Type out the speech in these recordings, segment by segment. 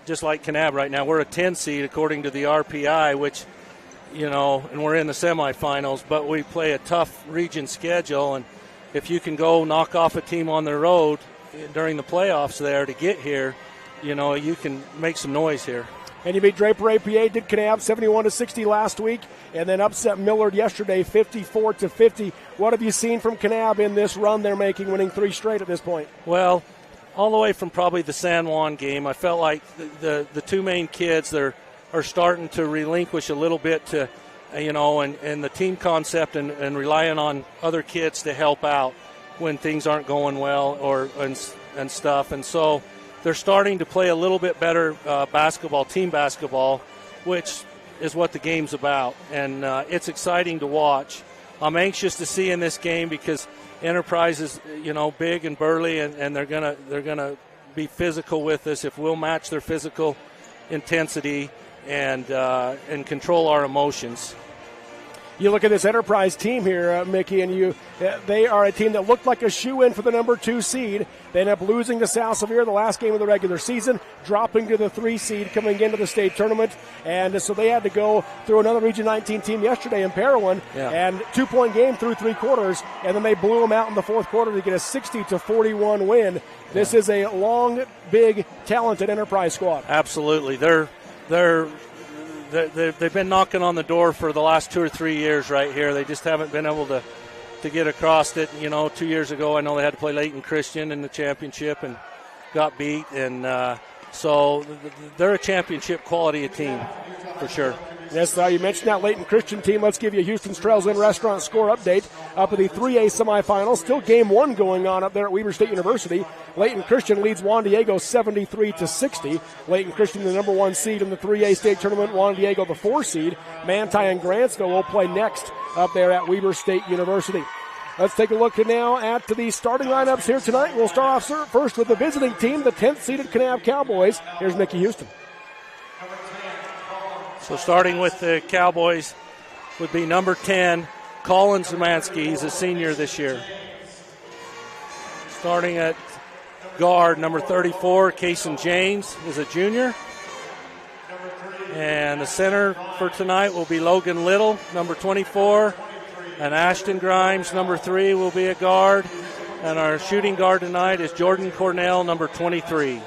just like Kanab right now. We're a 10 seed according to the RPI, which, and we're in the semifinals, but we play a tough region schedule. And if you can go knock off a team on the road during the playoffs there to get here, you can make some noise here. And you beat Draper APA, did Kanab 71-60 last week, and then upset Millard yesterday 54-50. What have you seen from Kanab in this run they're making, winning 3 straight at this point? Well, all the way from probably the San Juan game, I felt like the 2 main kids are starting to relinquish a little bit to, and the team concept and relying on other kids to help out when things aren't going well and stuff. And so they're starting to play a little bit better basketball, team basketball, which is what the game's about. And it's exciting to watch. I'm anxious to see in this game because Enterprise is, big and burly, and they're gonna be physical with us. If we'll match their physical intensity and control our emotions. You look at this Enterprise team here, Mickey, and they are a team that looked like a shoe-in for the number 2 seed. They end up losing to Salsevier the last game of the regular season, dropping to the 3 seed coming into the state tournament. And so they had to go through another Region 19 team yesterday in Parowan, and 2-point game through 3 quarters, and then they blew them out in the 4th quarter to get a 60-41 win. This is a long, big, talented Enterprise squad. Absolutely. They've been knocking on the door for the last 2 or 3 years right here. They just haven't been able to get across it. 2 years ago, I know they had to play Layton Christian in the championship and got beat. And so they're a championship quality team for sure. Yes, you mentioned that Layton Christian team. Let's give you Houston's Trails Inn Restaurant score update. Up at the 3A semifinals, still game 1 going on up there at Weber State University. Layton Christian leads Juan Diego 73-60. Layton Christian, the number 1 seed in the 3A state tournament. Juan Diego, the 4 seed. Manti and Grantsville will play next up there at Weber State University. Let's take a look now at the starting lineups here tonight. We'll start off first with the visiting team, the 10th seeded Kanab Cowboys. Here's Mickey Houston. So starting with the Cowboys would be number 10, Colin Zemansky. He's a senior this year. Starting at guard, number 34, Kason James is a junior. And the center for tonight will be Logan Little, number 24. And Ashton Grimes, number 3, will be a guard. And our shooting guard tonight is Jordan Cornell, number 23.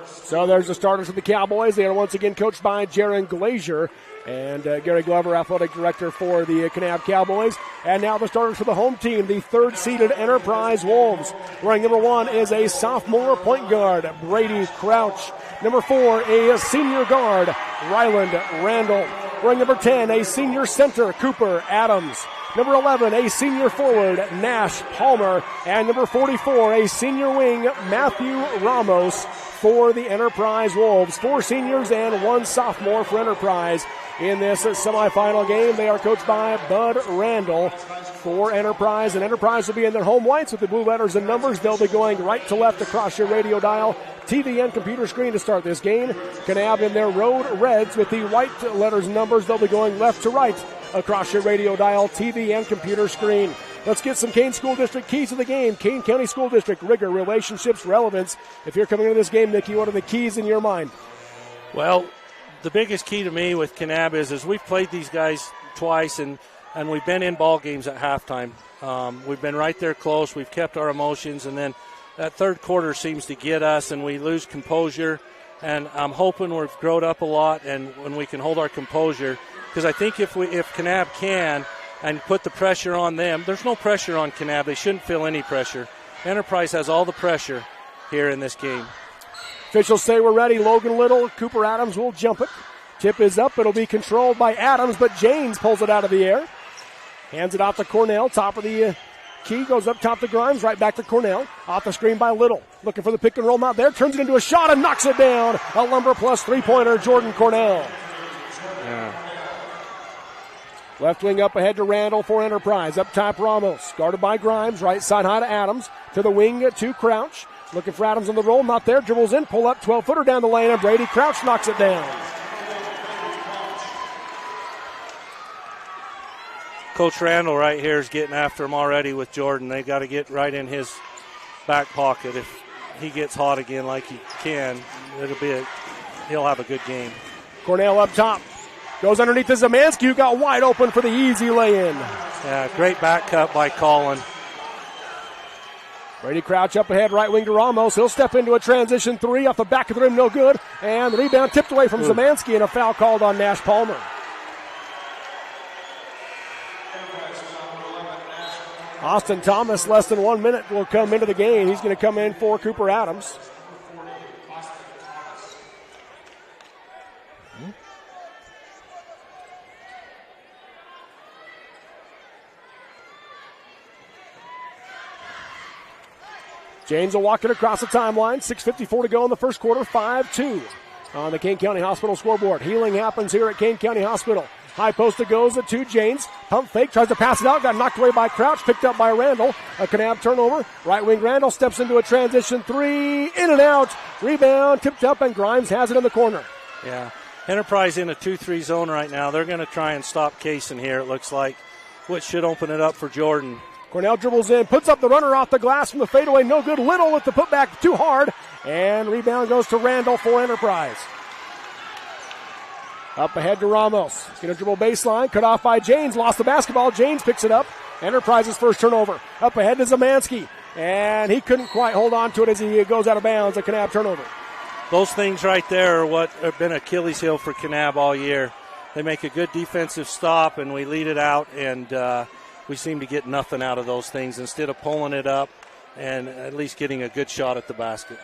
So there's the starters for the Cowboys. They are once again coached by Jaron Glazier and Gary Glover, athletic director for the Kanab Cowboys. And now the starters for the home team, the 3rd-seeded Enterprise Wolves. Wearing number 1 is a sophomore point guard, Brady Crouch. Number 4, a senior guard, Ryland Randall. Wearing number 10, a senior center, Cooper Adams. Number 11, a senior forward, Nash Palmer. And number 44, a senior wing, Matthew Ramos for the Enterprise Wolves. 4 seniors and 1 sophomore for Enterprise in this semifinal game. They are coached by Bud Randall for Enterprise, and Enterprise will be in their home whites with the blue letters and numbers. They'll be going right to left across your radio dial, TV and computer screen to start this game. Kanab in their road reds with the white letters and numbers. They'll be going left to right across your radio dial, TV and computer screen. Let's get some Kane School District keys of the game. Kane County School District, rigor, relationships, relevance. If you're coming into this game, Nikki, what are the keys in your mind? Well, the biggest key to me with Kanab is we've played these guys twice, and we've been in ball games at halftime. We've been right there close. We've kept our emotions, and then that 3rd quarter seems to get us, and we lose composure. And I'm hoping we've grown up a lot, and when we can hold our composure, because I think if Kanab can and put the pressure on them, there's no pressure on Kanab. They shouldn't feel any pressure. Enterprise has all the pressure here in this game. Officials say we're ready. Logan Little, Cooper Adams will jump it. Tip is up. It'll be controlled by Adams, but James pulls it out of the air. Hands it off to Cornell. Top of the key goes up top to Grimes. Right back to Cornell. Off the screen by Little. Looking for the pick and roll. Not there. Turns it into a shot and knocks it down. A Lumber plus 3-pointer, Jordan Cornell. Yeah. Left wing up ahead to Randall for Enterprise. Up top, Ramos. Guarded by Grimes. Right side high to Adams. To the wing to Crouch. Looking for Adams on the roll. Not there. Dribbles in. Pull up. 12-footer down the lane. And Brady Crouch knocks it down. Coach Randall right here is getting after him already with Jordan. They got to get right in his back pocket. If he gets hot again like he can, it'll be he'll have a good game. Cornell up top. Goes underneath to Zemansky, who got wide open for the easy lay-in. Yeah, great back cut by Colin. Brady Crouch up ahead, right wing to Ramos. He'll step into a transition three off the back of the rim, no good. And the rebound tipped away from Zemansky, and a foul called on Nash Palmer. Austin Thomas, less than 1 minute, will come into the game. He's going to come in for Cooper Adams. James will walk it across the timeline. 6:54 to go in the first quarter. 5-2 on the Kane County Hospital scoreboard. Healing happens here at Kane County Hospital. High post it goes to James. Pump fake, tries to pass it out. Got knocked away by Crouch. Picked up by Randall. A Kanab turnover. Right wing Randall steps into a transition three. In and out. Rebound tipped up, and Grimes has it in the corner. Yeah. Enterprise in a 2-3 zone right now. They're going to try and stop Kaysen here, it looks like, which should open it up for Jordan. Cornell dribbles in, puts up the runner off the glass from the fadeaway. No good. Little with the putback too hard. And rebound goes to Randall for Enterprise. Up ahead to Ramos. He's going to dribble baseline. Cut off by James. Lost the basketball. James picks it up. Enterprise's first turnover. Up ahead to Zemansky. And he couldn't quite hold on to it as he goes out of bounds. A Kanab turnover. Those things right there are what have been Achilles heel for Kanab all year. They make a good defensive stop, and we lead it out, and we seem to get nothing out of those things instead of pulling it up and at least getting a good shot at the basket.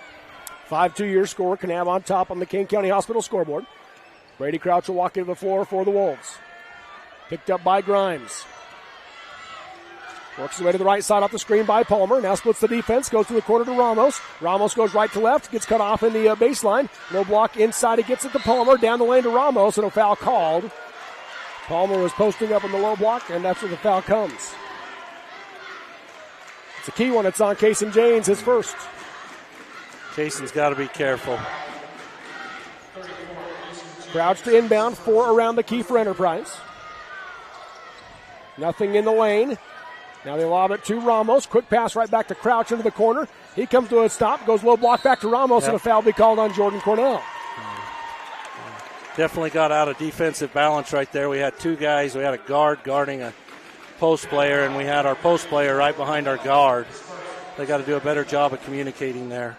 5-2 your score. Kanab on top on the Kane County Hospital scoreboard. Brady Crouch will walk into the floor for the Wolves. Picked up by Grimes. Works his way to the right side off the screen by Palmer. Now splits the defense. Goes to the corner to Ramos. Ramos goes right to left. Gets cut off in the baseline. No block inside. He gets it to Palmer. Down the lane to Ramos. And a foul called. Palmer was posting up in the low block, and that's where the foul comes. It's a key one. It's on Kaysen James, his first. Kaysen's got to be careful. Crouch to inbound. 4 around the key for Enterprise. Nothing in the lane. Now they lob it to Ramos. Quick pass right back to Crouch into the corner. He comes to a stop. Goes low block back to Ramos, and a foul be called on Jordan Cornell. Definitely got out of defensive balance right there. We had two guys. We had a guard guarding a post player, and we had our post player right behind our guard. They got to do a better job of communicating there.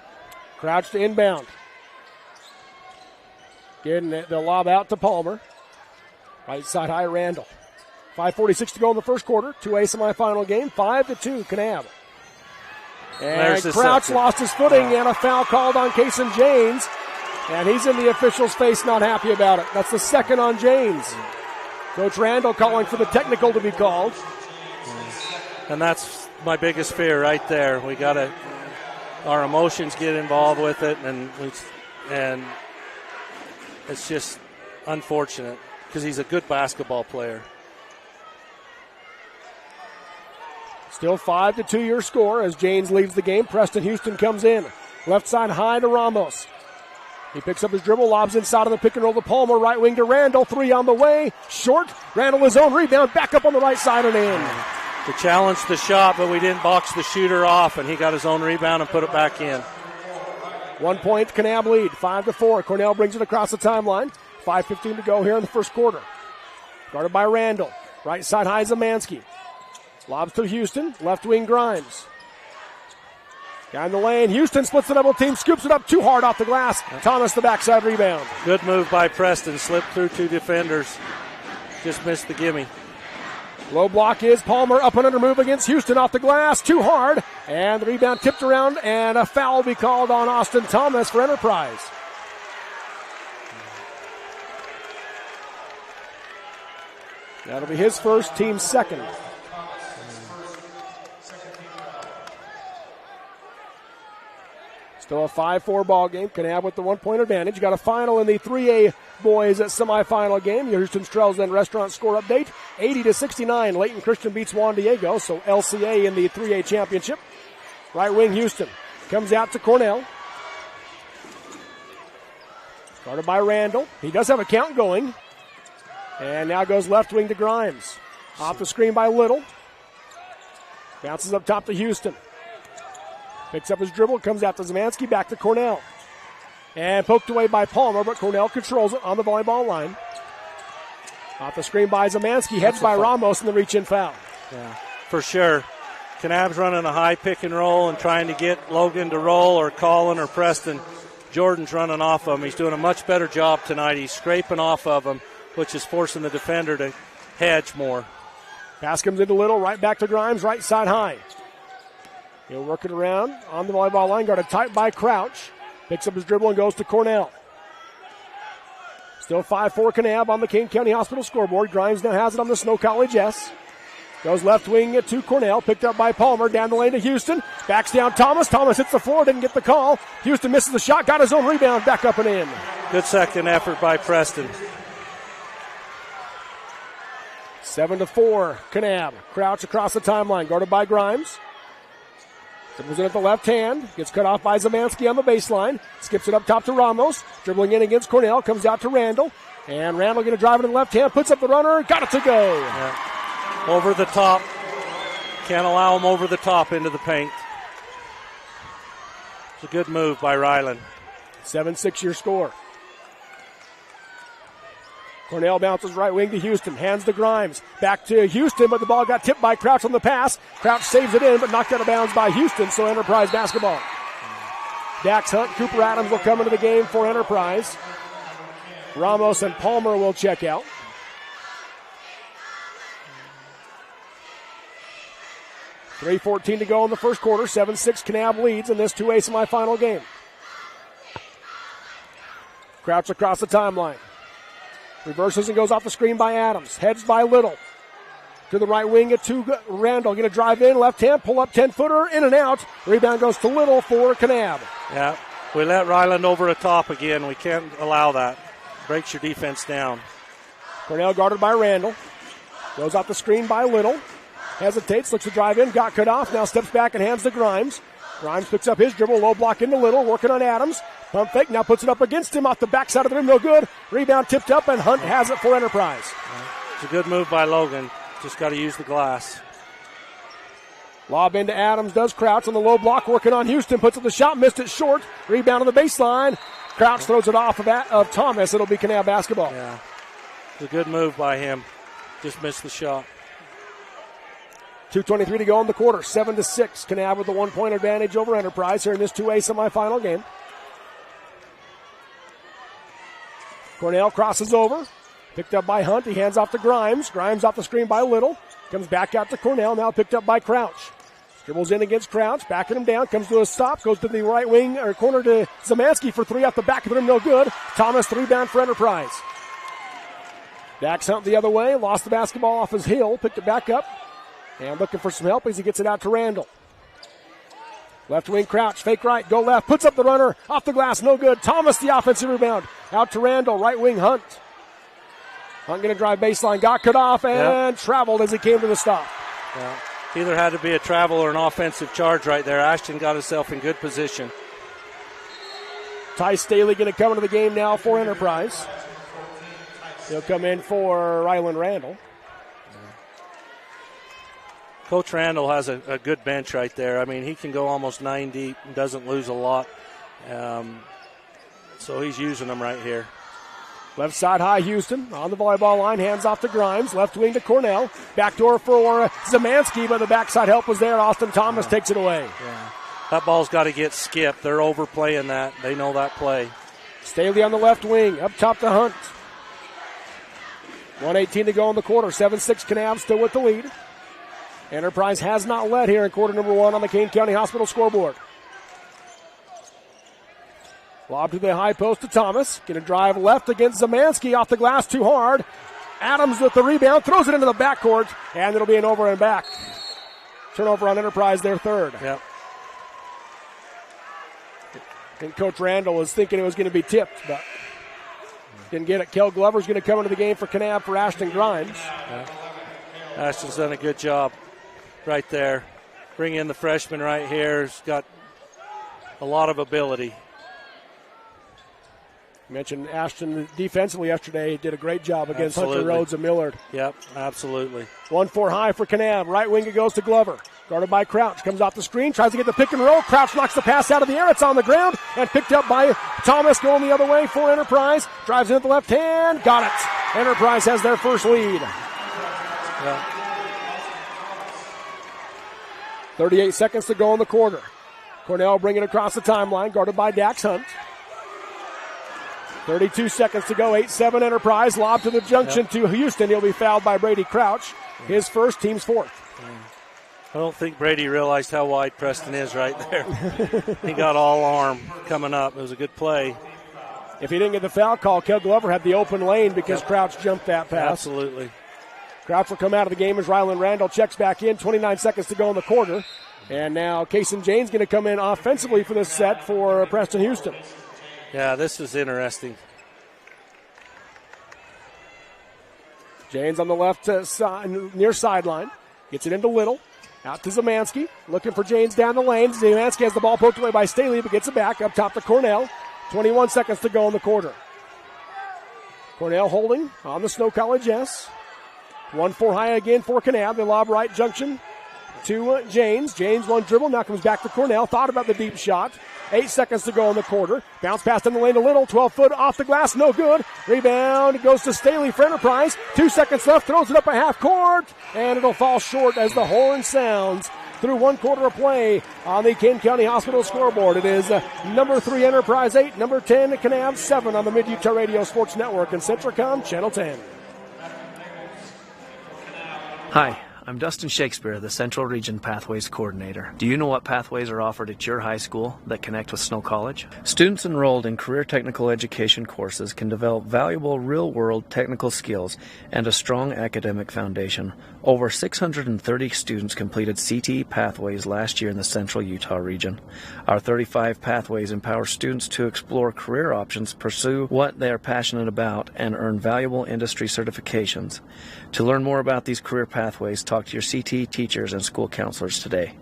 Crouch to inbound. Getting the lob out to Palmer. Right side high, Randall. 5:46 to go in the first quarter. 2A semifinal game. 5-2, Kanab. And Crouch lost his footing, and a foul called on Kaysen James. And he's in the official's face, not happy about it. That's the second on James. Coach Randall calling for the technical to be called. And that's my biggest fear right there. We got to, our emotions get involved with it, and it's just unfortunate because he's a good basketball player. Still 5-2 your score as James leaves the game. Preston Houston comes in. Left side high to Ramos. He picks up his dribble, lobs inside of the pick and roll to Palmer, right wing to Randall, 3 on the way, short. Randall his own rebound, back up on the right side and in. We challenged the shot, but we didn't box the shooter off, and he got his own rebound and put it back in. 1 point, Kanab lead, 5-4. Cornell brings it across the timeline. 5:15 to go here in the first quarter. Guarded by Randall. Right side high, Zemansky. Lobs to Houston, left wing Grimes. Down the lane, Houston splits the double team, scoops it up too hard off the glass. Thomas the backside rebound. Good move by Preston, slipped through 2 defenders. Just missed the gimme. Low block is Palmer, up and under move against Houston off the glass, too hard. And the rebound tipped around, and a foul will be called on Austin Thomas for Enterprise. That'll be his first, team's second. Still a 5-4 ball game. Kanab with the 1 point advantage. Got a final in the 3A boys semifinal game. Your Houston Strelsden Restaurant score update. 80-69. Layton Christian beats Juan Diego. So LCA in the 3A championship. Right wing Houston comes out to Cornell. Guarded by Randall. He does have a count going. And now goes left wing to Grimes. Off the screen by Little. Bounces up top to Houston. Picks up his dribble, comes out to Zemansky, back to Cornell. And poked away by Palmer, but Cornell controls it on the volleyball line. Off the screen by Zemansky, heads by Ramos, and the reach-in foul. Yeah, for sure. Kanab's running a high pick and roll and trying to get Logan to roll, or Colin or Preston. Jordan's running off of him. He's doing a much better job tonight. He's scraping off of him, which is forcing the defender to hedge more. Pass comes into Little, right back to Grimes, right side high. He'll work it around on the volleyball line, guarded tight by Crouch. Picks up his dribble and goes to Cornell. Still 5-4 Kanab on the Kane County Hospital scoreboard. Grimes now has it on the Snow College S. Goes left wing to Cornell. Picked up by Palmer. Down the lane to Houston. Backs down Thomas. Thomas hits the floor. Didn't get the call. Houston misses the shot. Got his own rebound. Back up and in. Good second effort by Preston. 7-4 Kanab. Crouch across the timeline. Guarded by Grimes. Dribbles in at the left hand. Gets cut off by Zemansky on the baseline. Skips it up top to Ramos. Dribbling in against Cornell. Comes out to Randall. And Randall going to drive it in the left hand. Puts up the runner. Got it to go. Yeah. Over the top. Can't allow him over the top into the paint. It's a good move by Ryland. 7-6 your score. Cornell bounces right wing to Houston. Hands to Grimes. Back to Houston, but the ball got tipped by Crouch on the pass. Crouch saves it in, but knocked out of bounds by Houston, so Enterprise basketball. Dax Hunt, Cooper Adams will come into the game for Enterprise. Ramos and Palmer will check out. .3:14 to go in the first quarter. 7-6 Kanab leads in this 2A semifinal game. Crouch across the timeline. Reverses and goes off the screen by Adams. Heads by Little. To the right wing to Randall. Going to drive in. Left hand. Pull up 10-footer. In and out. Rebound goes to Little for Kanab. Yeah. We let Ryland over the top again. We can't allow that. Breaks your defense down. Cornell guarded by Randall. Goes off the screen by Little. Hesitates. Looks to drive in. Got cut off. Now steps back and hands to Grimes. Grimes picks up his dribble. Low block into Little. Working on Adams. Pump fake, now puts it up against him off the backside of the rim, no good. Rebound tipped up, and Hunt has it for Enterprise. It's a good move by Logan. Just got to use the glass. Lob into Adams, does Crouch on the low block, working on Houston, puts up the shot, missed it short. Rebound on the baseline. Crouch throws it off of Thomas. It'll be Kanab basketball. Yeah, it's a good move by him. Just missed the shot. 2:23 to go in the quarter, 7-6. Kanab with the 1-point advantage over Enterprise here in this 2A semifinal game. Cornell crosses over. Picked up by Hunt. He hands off to Grimes. Grimes off the screen by Little. Comes back out to Cornell. Now picked up by Crouch. Dribbles in against Crouch. Backing him down. Comes to a stop. Goes to the right wing or corner to Zemansky for three off the back of the rim. No good. Thomas, the rebound for Enterprise. Dax Hunt the other way. Lost the basketball off his heel. Picked it back up. And looking for some help as he gets it out to Randall. Left wing Crouch, fake right, go left, puts up the runner, off the glass, no good. Thomas the offensive rebound, out to Randall, right wing Hunt. Hunt going to drive baseline, got cut off and traveled as he came to the stop. Yeah. Either had to be a travel or an offensive charge right there. Ashton got himself in good position. Ty Staley going to come into the game now for Enterprise. He'll come in for Ryland Randall. Coach Randall has a good bench right there. I mean, he can go almost 9 deep and doesn't lose a lot. So he's using them right here. Left side high, Houston on the volleyball line. Hands off to Grimes. Left wing to Cornell. Backdoor for Zemansky, but the backside help was there. Austin Thomas takes it away. Yeah. That ball's got to get skipped. They're overplaying that. They know that play. Staley on the left wing. Up top to Hunt. 1:18 to go in the quarter. 7-6 Kanab still with the lead. Enterprise has not led here in quarter number one on the Kane County Hospital scoreboard. Lob to the high post to Thomas. Going to drive left against Zemansky off the glass too hard. Adams with the rebound, throws it into the backcourt, and it'll be an over and back. Turnover on Enterprise, their third. Yep. And Coach Randall was thinking it was going to be tipped, but didn't get it. Kel Glover's going to come into the game for Kanab for Ashton Grimes. Yeah. Ashton's done a good job right there. Bring in the freshman right here. He's got a lot of ability. Mentioned Ashton defensively yesterday. He did a great job against Hunter Rhodes and Millard. Yep, absolutely. 1-4 high for Kanab. Right wing it goes to Glover. Guarded by Crouch. Comes off the screen. Tries to get the pick and roll. Crouch knocks the pass out of the air. It's on the ground. And picked up by Thomas going the other way for Enterprise. Drives in at the left hand. Got it. Enterprise has their first lead. Yeah. 38 seconds to go in the quarter. Cornell bringing it across the timeline. Guarded by Dax Hunt. 32 seconds to go. 8-7 Enterprise. Lob to the junction to Houston. He'll be fouled by Brady Crouch. His first, team's fourth. I don't think Brady realized how wide Preston is right there. He got all arm coming up. It was a good play. If he didn't get the foul call, Kel Glover had the open lane because Crouch jumped that pass. Absolutely. Crouch will come out of the game as Rylan Randall checks back in. 29 seconds to go in the quarter. And now Kaysen Jane's going to come in offensively for this set for Preston Houston. Yeah, this is interesting. Jane's on the left side, near sideline. Gets it into Little. Out to Zemansky. Looking for Janes down the lane. Zemansky has the ball poked away by Staley, but gets it back up top to Cornell. 21 seconds to go in the quarter. Cornell holding on the Snow College S. 1-4 high again for Kanab. The lob right junction to Janes. Janes one dribble. Now comes back to Cornell. Thought about the deep shot. 8 seconds to go in the quarter. Bounce pass in the lane to Little. 12-foot off the glass. No good. Rebound goes to Staley for Enterprise. 2 seconds left. Throws it up a half court. And it'll fall short as the horn sounds through 1 quarter of play on the Kane County Hospital scoreboard. It is number 3 Enterprise 8, number 10 Kanab 7 on the Mid-Utah Radio Sports Network and Centricom Channel 10. Hi, I'm Dustin Shakespeare, the Central Region Pathways Coordinator. Do you know what pathways are offered at your high school that connect with Snow College? Students enrolled in career technical education courses can develop valuable real-world technical skills and a strong academic foundation. Over 630 students completed CTE pathways last year in the Central Utah region. Our 35 pathways empower students to explore career options, pursue what they are passionate about, and earn valuable industry certifications. To learn more about these career pathways, talk to your CTE teachers and school counselors today.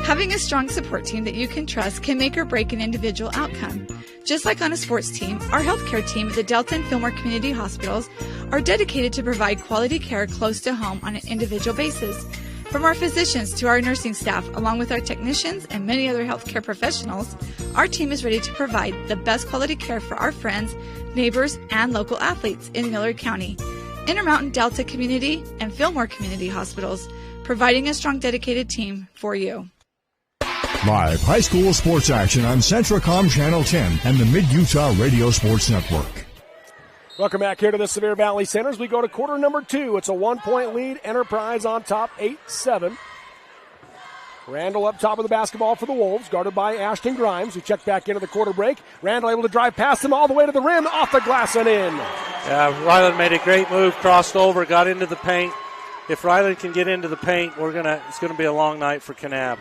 Having a strong support team that you can trust can make or break an individual outcome. Just like on a sports team, our healthcare team at the Delta and Fillmore Community Hospitals are dedicated to provide quality care close to home on an individual basis. From our physicians to our nursing staff, along with our technicians and many other healthcare professionals, our team is ready to provide the best quality care for our friends, neighbors, and local athletes in Miller County. Intermountain Delta Community and Fillmore Community Hospitals, providing a strong, dedicated team for you. Live high school sports action on Centricom Channel 10 and the Mid-Utah Radio Sports Network. Welcome back here to the Sevier Valley Center as we go to quarter number 2. It's a 1-point lead. Enterprise on top, 8-7. Randall up top of the basketball for the Wolves, guarded by Ashton Grimes, who checked back into the quarter break. Randall able to drive past him all the way to the rim, off the glass and in. Yeah, Ryland made a great move, crossed over, got into the paint. If Ryland can get into the paint, it's gonna be a long night for Kanab.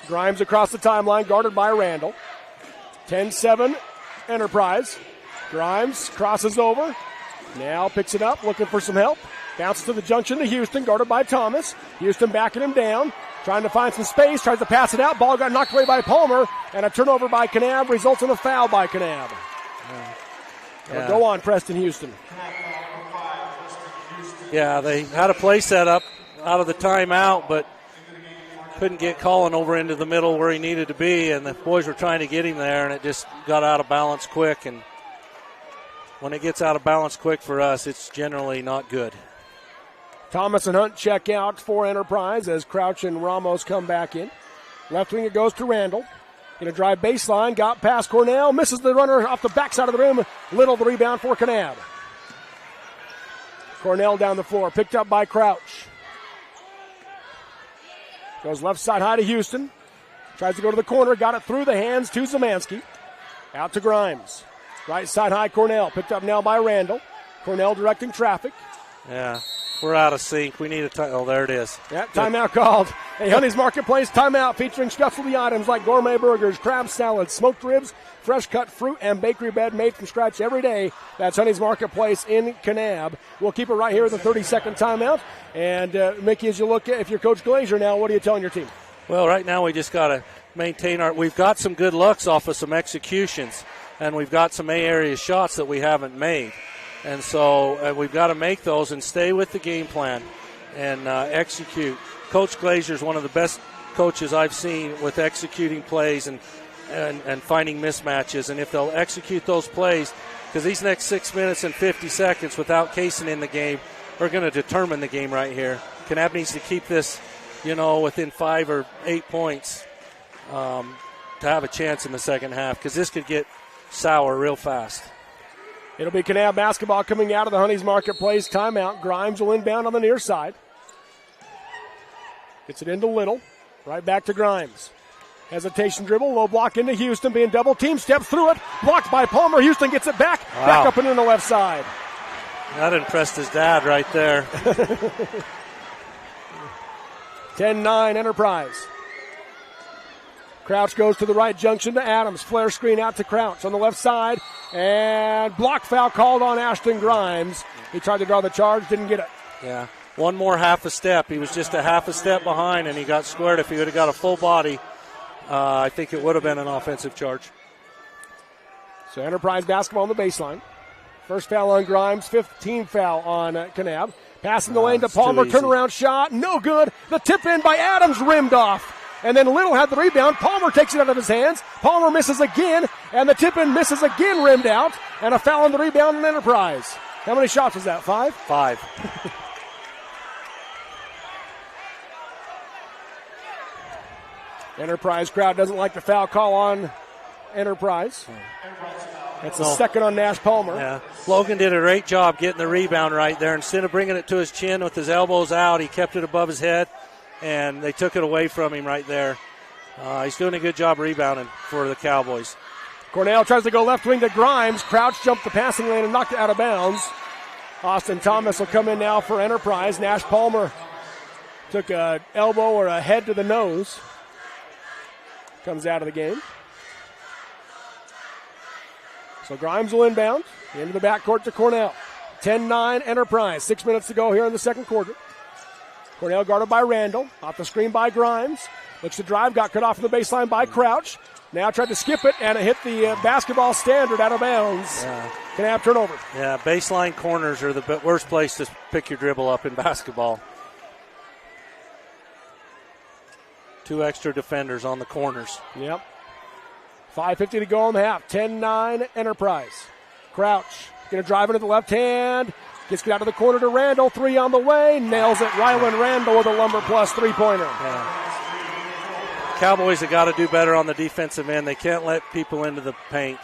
Grimes across the timeline, guarded by Randall. 10-7 Enterprise. Grimes crosses over, now picks it up, looking for some help. Bounces to the junction to Houston, guarded by Thomas. Houston backing him down, trying to find some space, tries to pass it out. Ball got knocked away by Palmer, and a turnover by Kanab results in a foul by Kanab. It'll go on Preston Houston. Yeah, they had a play set up out of the timeout, but couldn't get Colin over into the middle where he needed to be, and the boys were trying to get him there, and it just got out of balance quick. And when it gets out of balance quick for us, it's generally not good. Thomas and Hunt check out for Enterprise as Crouch and Ramos come back in. Left wing it goes to Randall. Going to drive baseline, got past Cornell, misses the runner off the backside of the rim. Little the rebound for Kanab. Cornell down the floor, picked up by Crouch. Goes left side high to Houston. Tries to go to the corner, got it through the hands to Zemansky. Out to Grimes. Right side high, Cornell. Picked up now by Randall. Cornell directing traffic. Yeah, we're out of sync. We need a time. Oh, there it is. Yeah, timeout called. Hey, Honey's Marketplace timeout featuring specialty items like gourmet burgers, crab salads, smoked ribs, fresh cut fruit, and bakery bread made from scratch every day. That's Honey's Marketplace in Kanab. We'll keep it right here with a 30-second timeout. And, Mickey, as you look at, if you're Coach Glazier now, what are you telling your team? Well, right now we just got to maintain we've got some good looks off of some executions, and we've got some A-area shots that we haven't made. And so we've got to make those and stay with the game plan and execute Coach Glazier is one of the best coaches I've seen with executing plays and finding mismatches. And if they'll execute those plays, because these next 6 minutes and 50 seconds without Kaysen in the game are going to determine the game right here. Kanab needs to keep this, within 5 or 8 points to have a chance in the second half, because this could get sour real fast. It'll be Kanab basketball coming out of the Honeys Marketplace timeout. Grimes will inbound on the near side. Gets it into Little. Right back to Grimes. Hesitation dribble, low block into Houston, being double team, steps through it, blocked by Palmer. Houston gets it back, back up and in the left side. That impressed his dad right there. 10-9 Enterprise. Crouch goes to the right junction to Adams. Flare screen out to Crouch on the left side. And block foul called on Ashton Grimes. He tried to draw the charge, didn't get it. Yeah, one more half a step. He was just a half a step behind, and he got squared. If he would have got a full body, I think it would have been an offensive charge. So Enterprise basketball on the baseline. First foul on Grimes, 15th foul on Kanab. Passing the lane to Palmer, turnaround shot, no good. The tip in by Adams rimmed off. And then Little had the rebound. Palmer takes it out of his hands. Palmer misses again, and the tip in misses again, rimmed out. And a foul on the rebound in Enterprise. How many shots was that, 5? 5. Enterprise crowd doesn't like the foul call on Enterprise. That's the second on Nash Palmer. Yeah. Logan did a great job getting the rebound right there. Instead of bringing it to his chin with his elbows out, he kept it above his head, and they took it away from him right there. He's doing a good job rebounding for the Cowboys. Cornell tries to go left wing to Grimes. Crouch jumped the passing lane and knocked it out of bounds. Austin Thomas will come in now for Enterprise. Nash Palmer took an elbow or a head to the nose. Comes out of the game. So Grimes will inbound into the backcourt to Cornell. 10-9 Enterprise. 6 minutes to go here in the second quarter. Cornell guarded by Randall. Off the screen by Grimes. Looks to drive. Got cut off from the baseline by Crouch. Now tried to skip it, and it hit the basketball standard out of bounds. Yeah. Can have turnover. Yeah, baseline corners are the worst place to pick your dribble up in basketball. 2 extra defenders on the corners. Yep. 5:50 to go on the half. 10-9 Enterprise. Crouch going to drive into the left hand. Gets it out of the corner to Randall. 3 on the way. Nails it. Rylan Randall with a Lumber Plus three-pointer. Yeah. Cowboys have got to do better on the defensive end. They can't let people into the paint.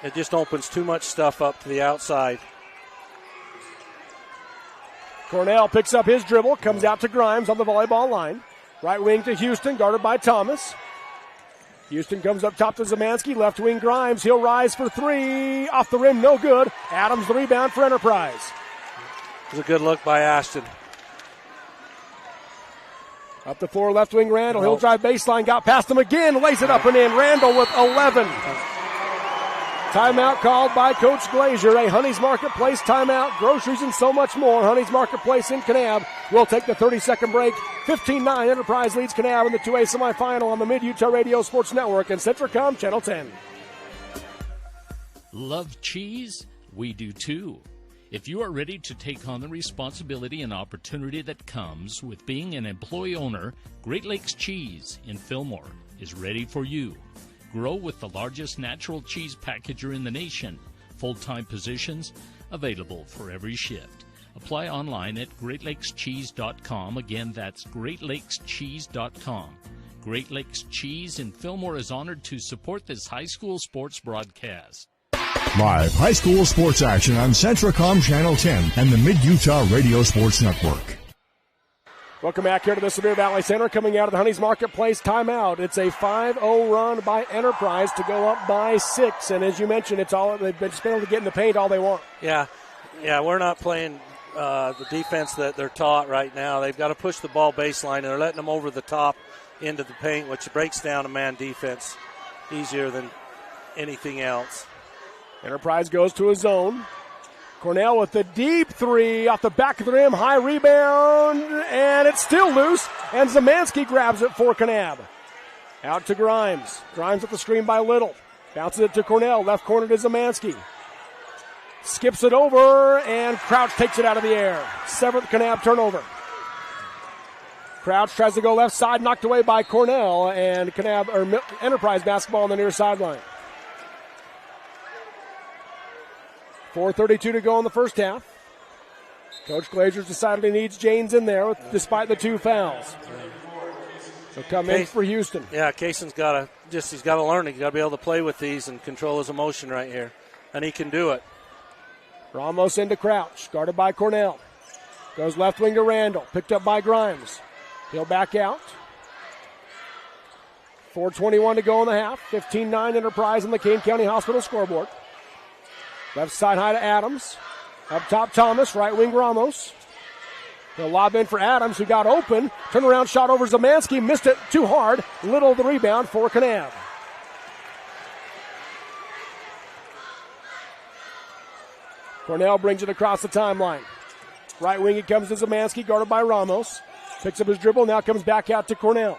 It just opens too much stuff up to the outside. Cornell picks up his dribble. Comes out to Grimes on the volleyball line. Right wing to Houston, guarded by Thomas. Houston comes up top to Zemansky. Left wing Grimes. He'll rise for 3. Off the rim, no good. Adams the rebound for Enterprise. It was a good look by Ashton. Up the floor, left wing Randall. He'll drive baseline. Got past him again. Lays it up and in. Randall with 11. Timeout called by Coach Glazier. A Honeys Marketplace timeout. Groceries and so much more. Honeys Marketplace in Kanab. We'll take the 30-second break. 15-9 Enterprise leads Kanab in the 2A semifinal on the Mid-Utah Radio Sports Network and Centricom Channel 10. Love cheese? We do too. If you are ready to take on the responsibility and opportunity that comes with being an employee owner, Great Lakes Cheese in Fillmore is ready for you. Grow with the largest natural cheese packager in the nation. Full-time positions available for every shift. Apply online at GreatLakesCheese.com. Again, that's GreatLakesCheese.com. Great Lakes Cheese in Fillmore is honored to support this high school sports broadcast. Live high school sports action on Centricom Channel 10 and the Mid-Utah Radio Sports Network. Welcome back here to the Sevier Valley Center. Coming out of the Honeys Marketplace timeout. It's a 5-0 run by Enterprise to go up by 6. And as you mentioned, it's all they've been able to get in the paint all they want. Yeah, we're not playing the defense that they're taught right now. They've got to push the ball baseline, and they're letting them over the top into the paint, which breaks down a man defense easier than anything else. Enterprise goes to a zone. Cornell with the deep 3 off the back of the rim. High rebound, and it's still loose. And Zemansky grabs it for Kanab. Out to Grimes. Grimes at the screen by Little. Bounces it to Cornell. Left corner to Zemansky. Skips it over, and Crouch takes it out of the air. 7th Kanab turnover. Crouch tries to go left side, knocked away by Cornell, and Enterprise basketball on the near sideline. 4:32 to go in the first half. Coach Glazer's decided he needs Janes in there despite the 2 fouls. So come in for Houston. Yeah, Kayson's got to learn. He's got to be able to play with these and control his emotion right here. And he can do it. Ramos into Crouch, guarded by Cornell. Goes left wing to Randall, picked up by Grimes. He'll back out. 4:21 to go in the half. 15-9 Enterprise on the Kane County Hospital scoreboard. Left side high to Adams. Up top Thomas, right wing Ramos. He'll lob in for Adams, who got open. Turnaround shot over Zemansky, missed it too hard. Little the rebound for Kanab. Cornell brings it across the timeline. Right wing it comes to Zemansky, guarded by Ramos. Picks up his dribble, now comes back out to Cornell.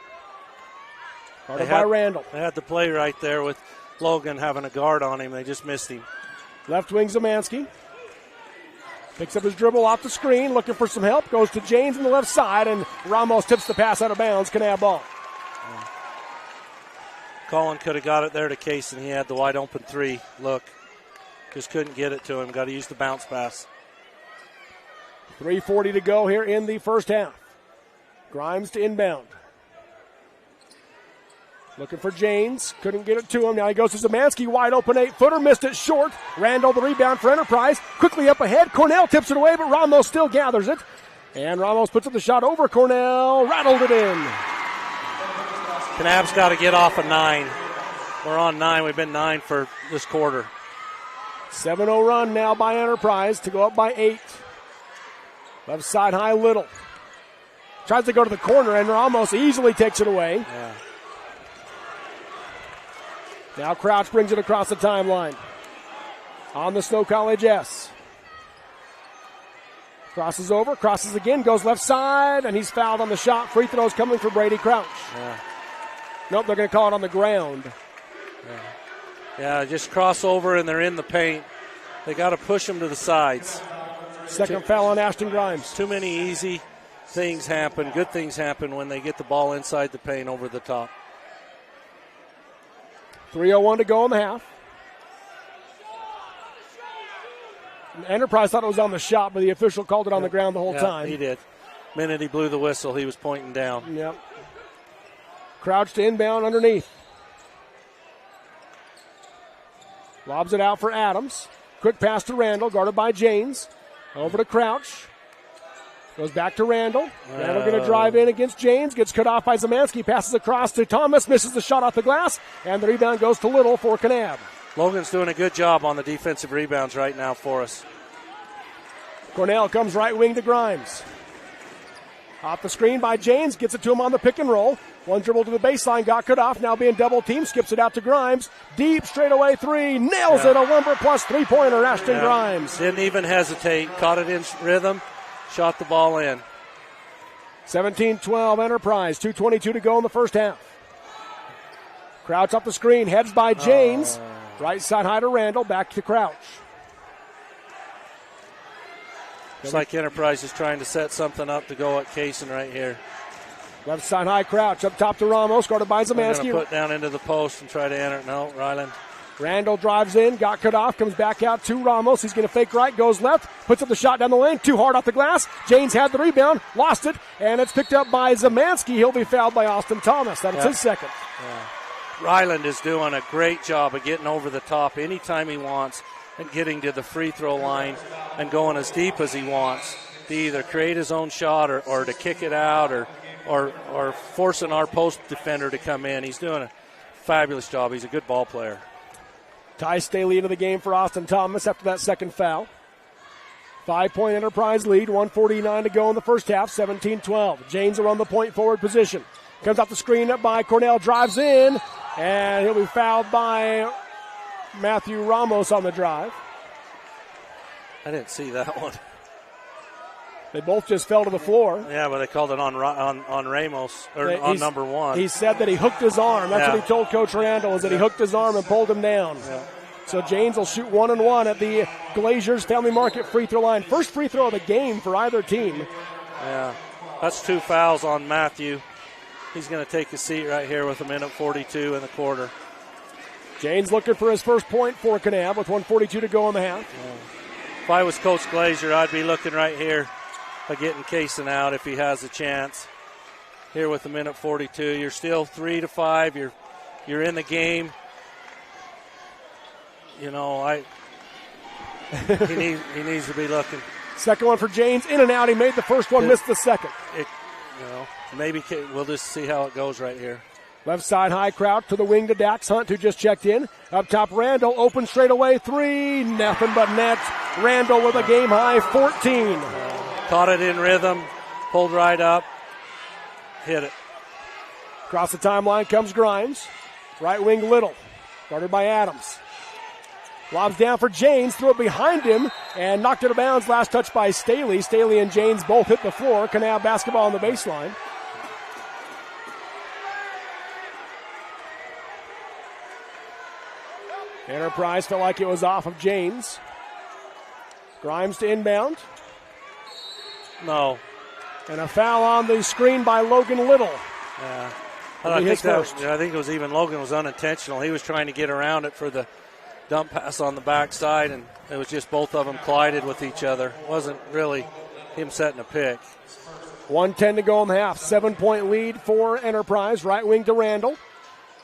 Guarded by Randall. They had the play right there with Logan having a guard on him. They just missed him. Left wing Zemansky. Picks up his dribble off the screen, looking for some help. Goes to James on the left side, and Ramos tips the pass out of bounds. Kanab ball. Colin could have got it there to Case, and he had the wide open 3 look. Just couldn't get it to him. Got to use the bounce pass. 3:40 to go here in the first half. Grimes to inbound. Looking for Janes. Couldn't get it to him. Now he goes to Zemansky. Wide open 8-footer. Missed it short. Randall the rebound for Enterprise. Quickly up ahead. Cornell tips it away, but Ramos still gathers it. And Ramos puts up the shot over Cornell. Rattled it in. Kanab's got to get off a 9. We're on 9. We've been 9 for this quarter. 7-0 run now by Enterprise to go up by 8. Left side high Little. Tries to go to the corner and Ramos easily takes it away. Yeah. Now Crouch brings it across the timeline. On the Snow College S. Crosses over, crosses again, goes left side, and he's fouled on the shot. Free throws coming for Brady Crouch. Yeah. Nope, they're going to call it on the ground. Yeah, just cross over and they're in the paint. They got to push them to the sides. Second foul on Ashton Grimes. Too many easy things happen, good things happen when they get the ball inside the paint over the top. 3:01 to go in the half. Enterprise thought it was on the shot, but the official called it on the ground the whole time. He did. Minute he blew the whistle, he was pointing down. Yep. Crouch to inbound underneath. Lobs it out for Adams. Quick pass to Randall, guarded by Janes. Over to Crouch. Goes back to Randall. Randall going to drive in against Janes. Gets cut off by Zemansky. Passes across to Thomas. Misses the shot off the glass. And the rebound goes to Little for Kanab. Logan's doing a good job on the defensive rebounds right now for us. Cornell comes right wing to Grimes. Off the screen by Janes. Gets it to him on the pick and roll. One dribble to the baseline. Got cut off. Now being double teamed. Skips it out to Grimes. Deep straightaway 3. Nails it. A Lumber plus 3-pointer. Ashton Grimes. Didn't even hesitate. Caught it in rhythm. Shot the ball in. 17-12 Enterprise. 2:22 to go in the first half. Crouch up the screen. Heads by Janes. Right side high to Randall. Back to Crouch. Looks like Enterprise is trying to set something up to go at Kaysen right here. Left side high Crouch. Up top to Ramos. Guarded by Zemansky. Going to put down into the post and try to enter. No, Ryland. Randall drives in, got cut off, comes back out to Ramos. He's going to fake right, goes left, puts up the shot down the lane, too hard off the glass. Janes had the rebound, lost it, and it's picked up by Zemansky. He'll be fouled by Austin Thomas. That's his second. Ryland is doing a great job of getting over the top anytime he wants and getting to the free throw line and going as deep as he wants to either create his own shot or to kick it out or forcing our post defender to come in. He's doing a fabulous job. He's a good ball player. Ty Staley into the game for Austin Thomas after that second foul. 5-point Enterprise lead, 1:49 to go in the first half, 17-12. Janes are on the point forward position. Comes off the screen up by Cornell, drives in, and he'll be fouled by Matthew Ramos on the drive. I didn't see that one. They both just fell to the floor. Yeah, but they called it on Ramos, or on number one. He said that he hooked his arm. That's what he told Coach Randall, is that he hooked his arm and pulled him down. Yeah. So Janes will shoot 1-1 at the Glaziers Family Market free throw line. First free throw of the game for either team. Yeah. That's 2 fouls on Matthew. He's going to take a seat right here with 1:42 in the quarter. Janes looking for his first point for Kanab with 1:42 to go in the half. If I was Coach Glazier, I'd be looking right here at getting Kaysen out if he has a chance. Here with 1:42, you're still 3-5. You're in the game. You know, he needs to be looking. Second one for Janes, in and out. He made the first one, missed the second. Maybe we'll just see how it goes right here. Left side high crowd to the wing to Dax Hunt, who just checked in. Up top, Randall, open straight away, 3, nothing but net. Randall with a game high 14. Caught it in rhythm, pulled right up, hit it. Across the timeline comes Grimes. Right wing Little, guarded by Adams. Lobs down for Janes, threw it behind him, and knocked it out of bounds. Last touch by Staley. Staley and Janes both hit the floor. Kanab basketball on the baseline. Enterprise felt like it was off of Janes. Grimes to inbound. No. And a foul on the screen by Logan Little. Yeah. I think it was even Logan was unintentional. He was trying to get around it for the dump pass on the backside, and it was just both of them collided with each other. It wasn't really him setting a pick. 1:10 to go in the half. 7-point lead for Enterprise. Right wing to Randall.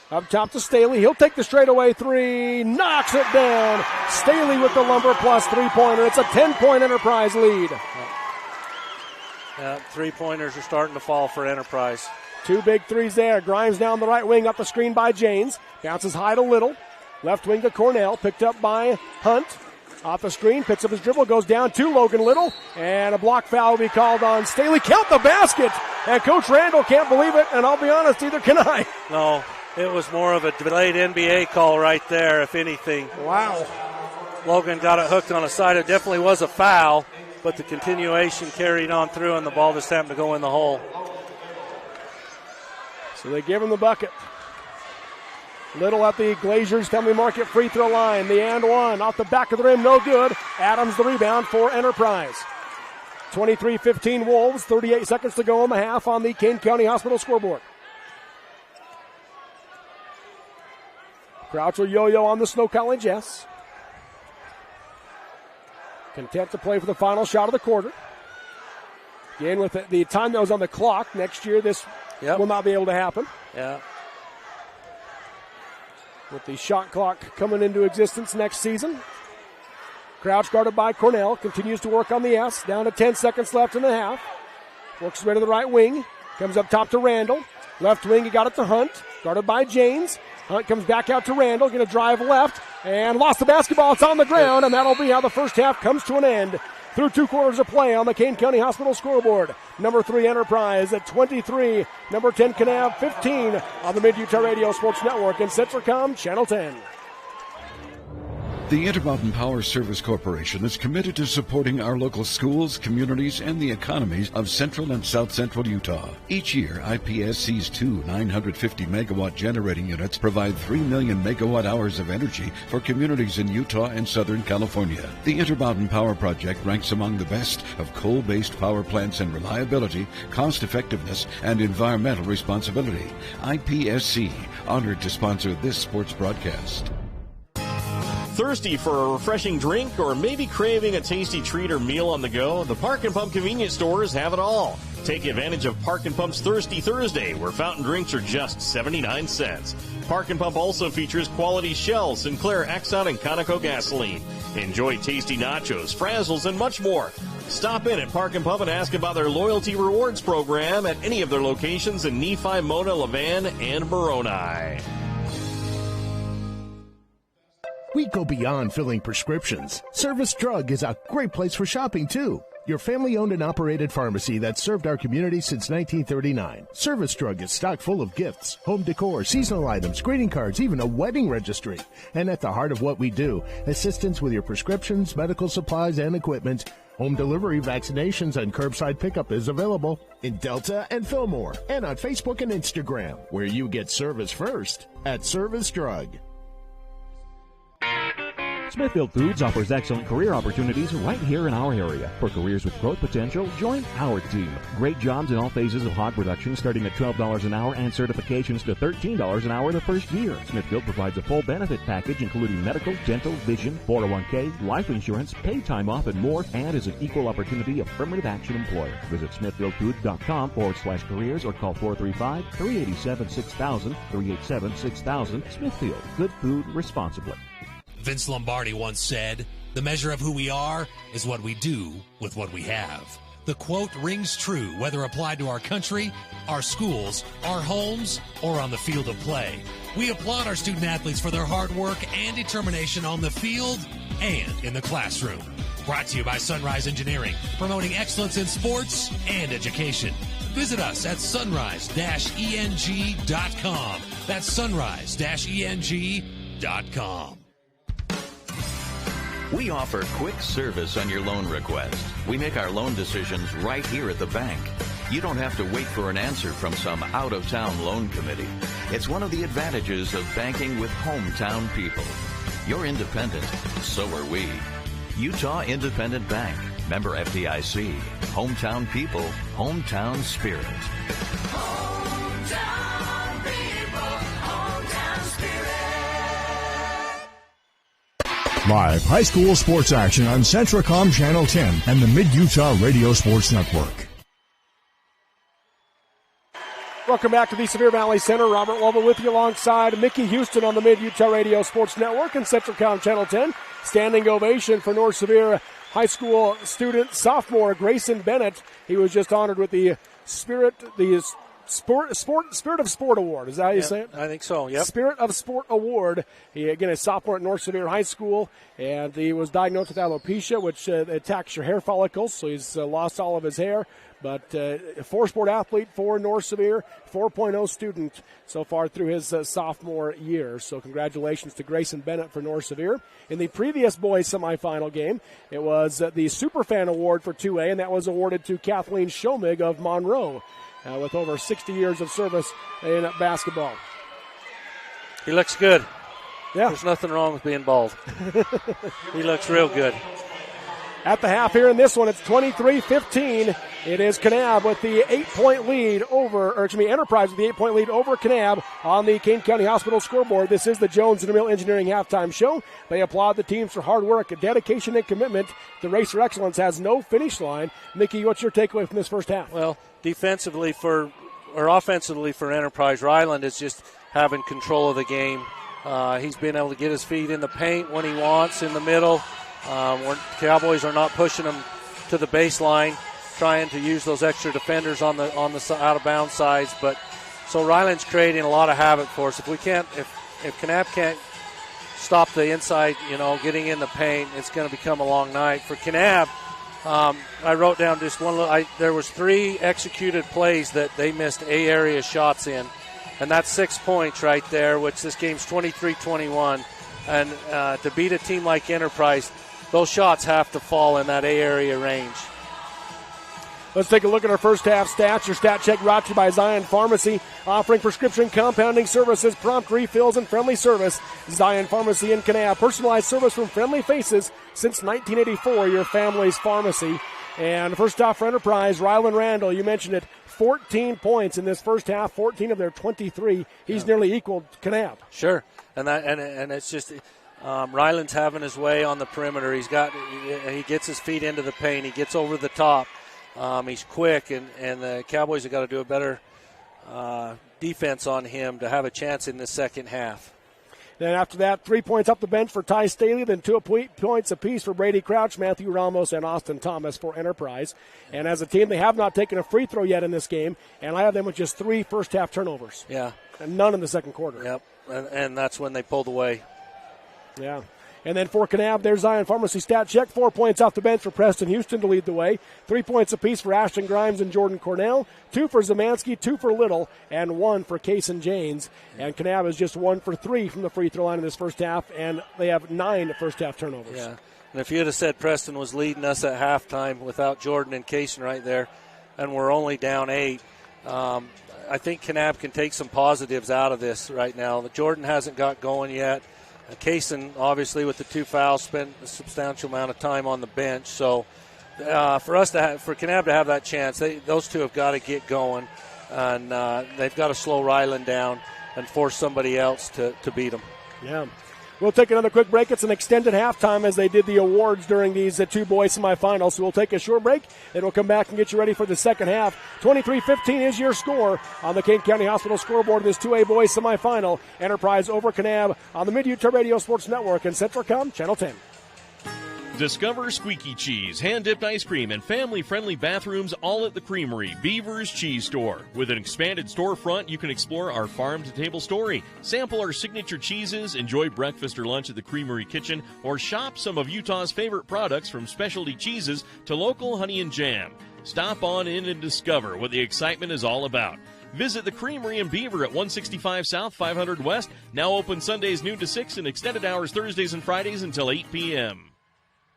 Up top to Staley. He'll take the straightaway 3. Knocks it down. Staley with the lumber plus 3-pointer. It's a 10-point Enterprise lead. Yeah, 3-pointers are starting to fall for Enterprise. 2 big threes there. Grimes down the right wing, up the screen by Janes. Bounces high to Little. Left wing to Cornell. Picked up by Hunt. Off the screen, picks up his dribble, goes down to Logan Little. And a block foul will be called on Staley. Count the basket. And Coach Randall can't believe it, and I'll be honest, neither can I. No. It was more of a delayed NBA call right there, if anything. Wow. Logan got it hooked on a side. It definitely was a foul, but the continuation carried on through, and the ball just happened to go in the hole. So they give him the bucket. Little at the Glazers Family Market free throw line. The and one off the back of the rim, no good. Adams the rebound for Enterprise. 23-15 Wolves, 38 seconds to go in the half on the Kane County Hospital scoreboard. Crouch will yo-yo on the Snow College, yes. Content to play for the final shot of the quarter. Again, with the time that was on the clock, next year this will not be able to happen. Yeah. With the shot clock coming into existence next season. Crouch guarded by Cornell, continues to work on the S. Down to 10 seconds left in the half. Works his way to the right wing. Comes up top to Randall. Left wing, he got it to Hunt. Guarded by Janes. Hunt comes back out to Randall, going to drive left, and lost the basketball. It's on the ground, and that'll be how the first half comes to an end. Through 2 quarters of play on the Kane County Hospital scoreboard. Number 3 Enterprise at 23. Number 10 Kanab 15 on the Mid-Utah Radio Sports Network and Centricom Channel 10. The Intermountain Power Service Corporation is committed to supporting our local schools, communities, and the economies of central and south central Utah. Each year, IPSC's 2 950-megawatt generating units provide 3 million megawatt hours of energy for communities in Utah and Southern California. The Intermountain Power Project ranks among the best of coal-based power plants in reliability, cost-effectiveness, and environmental responsibility. IPSC, honored to sponsor this sports broadcast. Thirsty for a refreshing drink or maybe craving a tasty treat or meal on the go? The Park and Pump convenience stores have it all. Take advantage of Park and Pump's Thirsty Thursday, where fountain drinks are just 79 cents. Park and Pump also features quality Shell, Sinclair, Exxon, and Conoco gasoline. Enjoy tasty nachos, frazzles, and much more. Stop in at Park and Pump and ask about their loyalty rewards program at any of their locations in Nephi, Mona, Levan, and Moroni. We go beyond filling prescriptions. Service Drug is a great place for shopping, too. Your family-owned and operated pharmacy that served our community since 1939. Service Drug is stocked full of gifts, home decor, seasonal items, greeting cards, even a wedding registry. And at the heart of what we do, assistance with your prescriptions, medical supplies, and equipment. Home delivery, vaccinations, and curbside pickup is available in Delta and Fillmore, and on Facebook and Instagram, where you get service first at Service Drug. Smithfield Foods offers excellent career opportunities right here in our area. For careers with growth potential, join our team. Great jobs in all phases of hog production starting at $12 an hour and certifications to $13 an hour the first year. Smithfield provides a full benefit package including medical, dental, vision, 401k, life insurance, paid time off, and more, and is an equal opportunity affirmative action employer. Visit smithfieldfoods.com/careers or call 435-387-6000, 387-6000. Smithfield, good food responsibly. Vince Lombardi once said, "The measure of who we are is what we do with what we have." The quote rings true whether applied to our country, our schools, our homes, or on the field of play. We applaud our student athletes for their hard work and determination on the field and in the classroom. Brought to you by Sunrise Engineering, promoting excellence in sports and education. Visit us at sunrise-eng.com. That's sunrise-eng.com. We offer quick service on your loan request. We make our loan decisions right here at the bank. You don't have to wait for an answer from some out-of-town loan committee. It's one of the advantages of banking with hometown people. You're independent, so are we. Utah Independent Bank, member FDIC. Hometown people, hometown spirit. Hometown people, hometown spirit. Live high school sports action on Centracom Channel 10 and the Mid-Utah Radio Sports Network. Welcome back to the Sevier Valley Center. Robert Lovell with you alongside Mickey Houston on the Mid-Utah Radio Sports Network and Centracom Channel 10. Standing ovation for North Sevier high school student sophomore Grayson Bennett. He was just honored with the Spirit of Sport Award. Is that how you say it? I think so, yep. Spirit of Sport Award. He, again, a sophomore at North Sevier High School, and he was diagnosed with alopecia, which attacks your hair follicles, so he's lost all of his hair. But a four-sport athlete for North Sevier, 4.0 student so far through his sophomore year. So congratulations to Grayson Bennett for North Sevier. In the previous boys semifinal game, it was the Superfan Award for 2A, and that was awarded to Kathleen Shomig of Monroe with over 60 years of service in basketball. He looks good. Yeah. There's nothing wrong with being bald. He looks real good. At the half here in this one, it's 23-15. It is Kanab with the 8-point lead Enterprise with the 8-point lead over Kanab on the Kane County Hospital scoreboard. This is the Jones and DeMille Engineering halftime show. They applaud the teams for hard work, dedication, and commitment. The race for excellence has no finish line. Mickey, what's your takeaway from this first half? Well, offensively for Enterprise, Ryland is just having control of the game. He's been able to get his feet in the paint when he wants in the middle. Cowboys are not pushing him to the baseline, trying to use those extra defenders on the out of bounds sides. But so Ryland's creating a lot of havoc for us. If Kanab can't stop the inside, getting in the paint, it's going to become a long night for Kanab. I wrote down just one. There was 3 executed plays that they missed A-area shots in, and that's 6 points right there, which this game's 23-21. And to beat a team like Enterprise, those shots have to fall in that A-area range. Let's take a look at our first half stats. Your stat check brought to you by Zion Pharmacy, offering prescription compounding services, prompt refills, and friendly service. Zion Pharmacy in Kanab. Personalized service from friendly faces since 1984, your family's pharmacy. And first off for Enterprise, Ryland Randall, you mentioned it, 14 points in this first half, 14 of their 23. He's nearly equaled Kanab. Sure, and it's just Ryland's having his way on the perimeter. He gets his feet into the paint. He gets over the top. He's quick, and the Cowboys have got to do a better defense on him to have a chance in the second half. Then after that, 3 points up the bench for Ty Staley, then 2 points apiece for Brady Crouch, Matthew Ramos, and Austin Thomas for Enterprise. And as a team, they have not taken a free throw yet in this game, and I have them with just 3 first-half turnovers. Yeah. And none in the second quarter. Yep, and that's when they pulled away. Yeah. And then for Kanab, there's Zion Pharmacy stat check. 4 points off the bench for Preston Houston to lead the way. 3 points apiece for Ashton Grimes and Jordan Cornell. 2 for Zamansky, 2 for Little, and 1 for Kaysen Janes. And Kanab is just 1 for 3 from the free throw line in this first half, and they have 9 first-half turnovers. Yeah. And if you'd have said Preston was leading us at halftime without Jordan and Kaysen right there, and we're only down 8, I think Kanab can take some positives out of this right now. Jordan hasn't got going yet. Kaysen, obviously, with the 2 fouls, spent a substantial amount of time on the bench. So for Kanab to have that chance, those two have got to get going, and they've got to slow Ryland down and force somebody else to beat them. Yeah. We'll take another quick break. It's an extended halftime as they did the awards during these two boys semifinals. So we'll take a short break, and we'll come back and get you ready for the second half. 23-15 is your score on the Kane County Hospital scoreboard in this 2A boys semifinal. Enterprise over Kanab on the Mid-Utah Radio Sports Network and Centracom Channel 10. Discover squeaky cheese, hand-dipped ice cream, and family-friendly bathrooms all at the Creamery, Beaver's Cheese Store. With an expanded storefront, you can explore our farm-to-table story, sample our signature cheeses, enjoy breakfast or lunch at the Creamery kitchen, or shop some of Utah's favorite products from specialty cheeses to local honey and jam. Stop on in and discover what the excitement is all about. Visit the Creamery in Beaver at 165 South, 500 West, now open Sundays noon to 6 and extended hours Thursdays and Fridays until 8 p.m.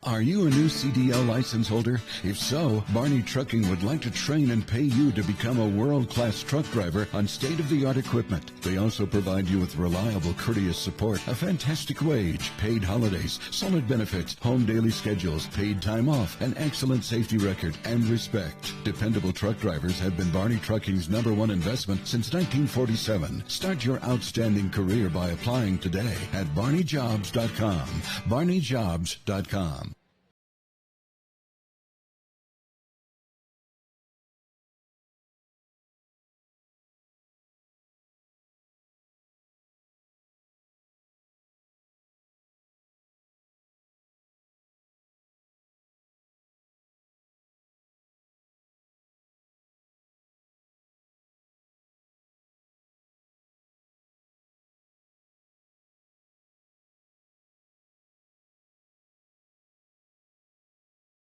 Are you a new CDL license holder? If so, Barney Trucking would like to train and pay you to become a world-class truck driver on state-of-the-art equipment. They also provide you with reliable, courteous support, a fantastic wage, paid holidays, solid benefits, home daily schedules, paid time off, an excellent safety record, and respect. Dependable truck drivers have been Barney Trucking's #1 investment since 1947. Start your outstanding career by applying today at barneyjobs.com. barneyjobs.com.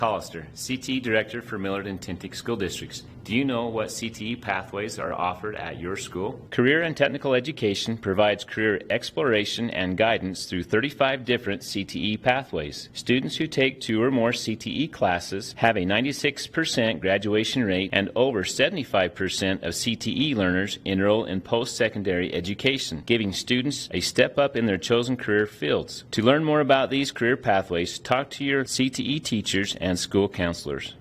Hollister, CTE Director for Millard and Tintic School Districts. Do you know what CTE pathways are offered at your school? Career and Technical Education provides career exploration and guidance through 35 different CTE pathways. Students who take 2 or more CTE classes have a 96% graduation rate, and over 75% of CTE learners enroll in post-secondary education, giving students a step up in their chosen career fields. To learn more about these career pathways, talk to your CTE teachers and school counselors.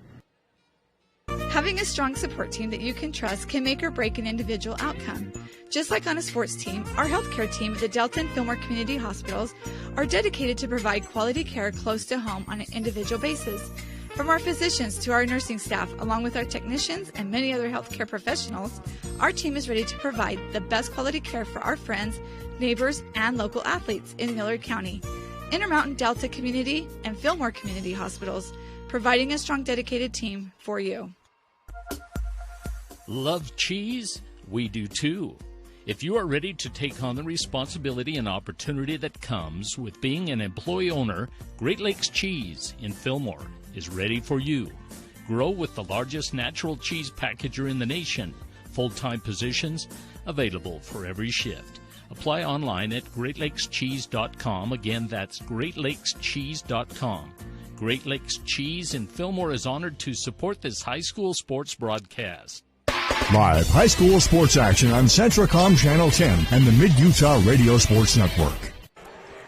Having a strong support team that you can trust can make or break an individual outcome. Just like on a sports team, our healthcare team at the Delta and Fillmore Community Hospitals are dedicated to provide quality care close to home on an individual basis. From our physicians to our nursing staff, along with our technicians and many other healthcare professionals, our team is ready to provide the best quality care for our friends, neighbors, and local athletes in Millard County. Intermountain Delta Community and Fillmore Community Hospitals, providing a strong, dedicated team for you. Love cheese? We do too. If you are ready to take on the responsibility and opportunity that comes with being an employee owner, Great Lakes Cheese in Fillmore is ready for you. Grow with the largest natural cheese packager in the nation. Full-time positions available for every shift. Apply online at greatlakescheese.com. Again, that's greatlakescheese.com. Great Lakes Cheese in Fillmore is honored to support this high school sports broadcast. Live high school sports action on Centracom Channel 10 and the Mid-Utah Radio Sports Network.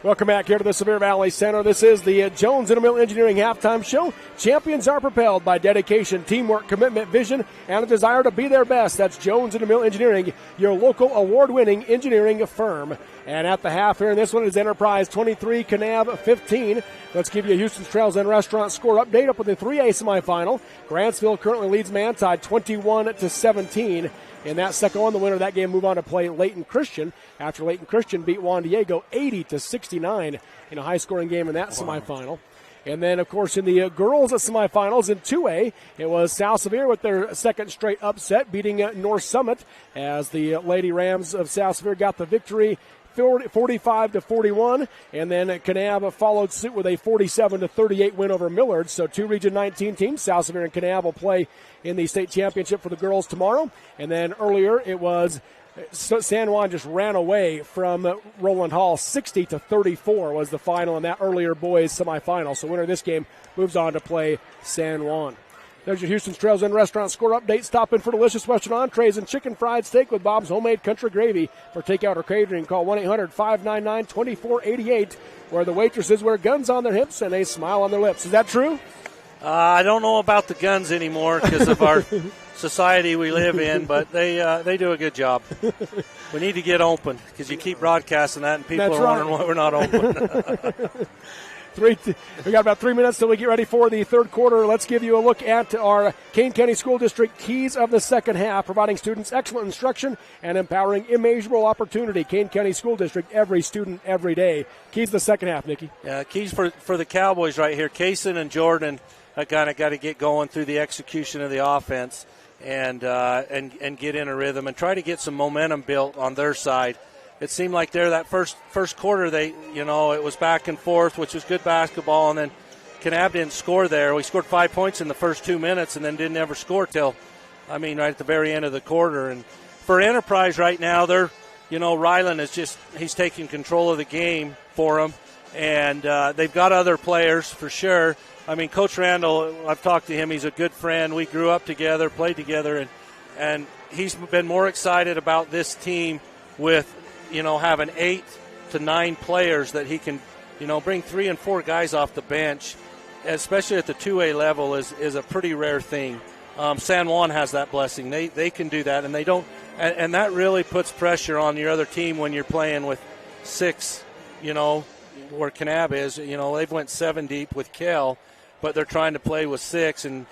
Welcome back here to the Sevier Valley Center. This is the Jones Intermill Engineering Halftime Show. Champions are propelled by dedication, teamwork, commitment, vision, and a desire to be their best. That's Jones Intermill Engineering, your local award-winning engineering firm. And at the half here in this one is Enterprise 23, Kanab 15. Let's give you a Houston's Trails and Restaurant score update up with the 3A semifinal. Grantsville currently leads Manti 21-17. In that second one, the winner of that game move on to play Layton Christian after Layton Christian beat Juan Diego 80-69 in a high-scoring game in that semifinal. And then, of course, in the girls' semifinals in 2A, it was South Sevier with their second straight upset, beating North Summit as the Lady Rams of South Sevier got the victory 45-41, and then Kanab followed suit with a 47-38 win over Millard. So 2 Region 19 teams, South Sevier and Kanab, will play in the state championship for the girls tomorrow. And then earlier it was San Juan just ran away from Roland Hall. 60-34 was the final in that earlier boys semifinal. So winner of this game moves on to play San Juan. There's your Houston's Trails Inn Restaurant score update. Stop in for delicious Western entrees and chicken fried steak with Bob's Homemade Country Gravy. For takeout or catering, call 1-800-599-2488, where the waitresses wear guns on their hips and a smile on their lips. Is that true? I don't know about the guns anymore because of our society we live in, but they do a good job. We need to get open because you keep broadcasting that and people That's are right. wondering why we're not open. We got about 3 minutes till we get ready for the third quarter. Let's give you a look at our Kane County School District keys of the second half, providing students excellent instruction and empowering immeasurable opportunity. Kane County School District, every student, every day. Keys of the second half, Nikki. Yeah, keys for the Cowboys right here. Kaysen and Jordan kind of got to get going through the execution of the offense and get in a rhythm and try to get some momentum built on their side. It seemed like there that first quarter it was back and forth, which was good basketball, and then Kanab didn't score there. We scored 5 points in the first 2 minutes and then didn't ever score till right at the very end of the quarter. And for Enterprise right now, Ryland he's taking control of the game for them, and they've got other players for sure. Coach Randall, I've talked to him. He's a good friend. We grew up together, played together, and he's been more excited about this team with having 8 to 9 players that he can, bring 3 and 4 guys off the bench, especially at the 2A level, is a pretty rare thing. San Juan has that blessing. They can do that, and they don't, and that really puts pressure on your other team when you're playing with 6, where Kanab is. They've went 7 deep with Kell, but they're trying to play with 6, and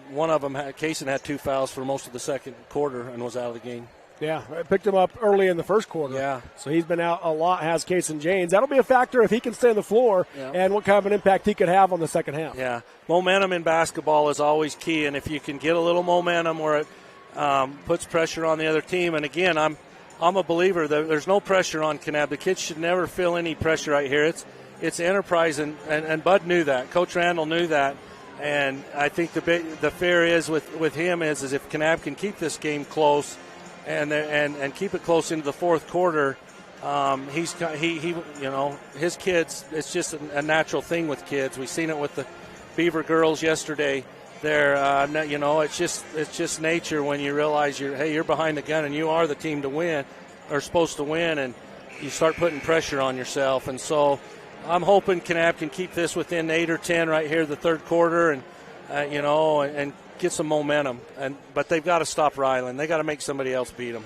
one of them, Kaysen, had 2 fouls for most of the second quarter and was out of the game. Yeah, I picked him up early in the first quarter. Yeah. So he's been out a lot, has Kaysen James. That'll be a factor if he can stay on the floor and what kind of an impact he could have on the second half. Yeah. Momentum in basketball is always key, and if you can get a little momentum where it puts pressure on the other team, and again, I'm a believer that there's no pressure on Kanab. The kids should never feel any pressure right here. It's Enterprise, and Bud knew that. Coach Randall knew that. And I think the fear is with him is if Kanab can keep this game close and keep it close into the fourth quarter, his kids, it's just a natural thing with kids. We've seen it with the Beaver girls yesterday. It's just nature when you realize you're behind the gun and you are the team to win, or supposed to win, and you start putting pressure on yourself. And so I'm hoping Kanab can keep this within 8 or 10 right here the third quarter, and get some momentum. But they've got to stop Ryland. They got to make somebody else beat them.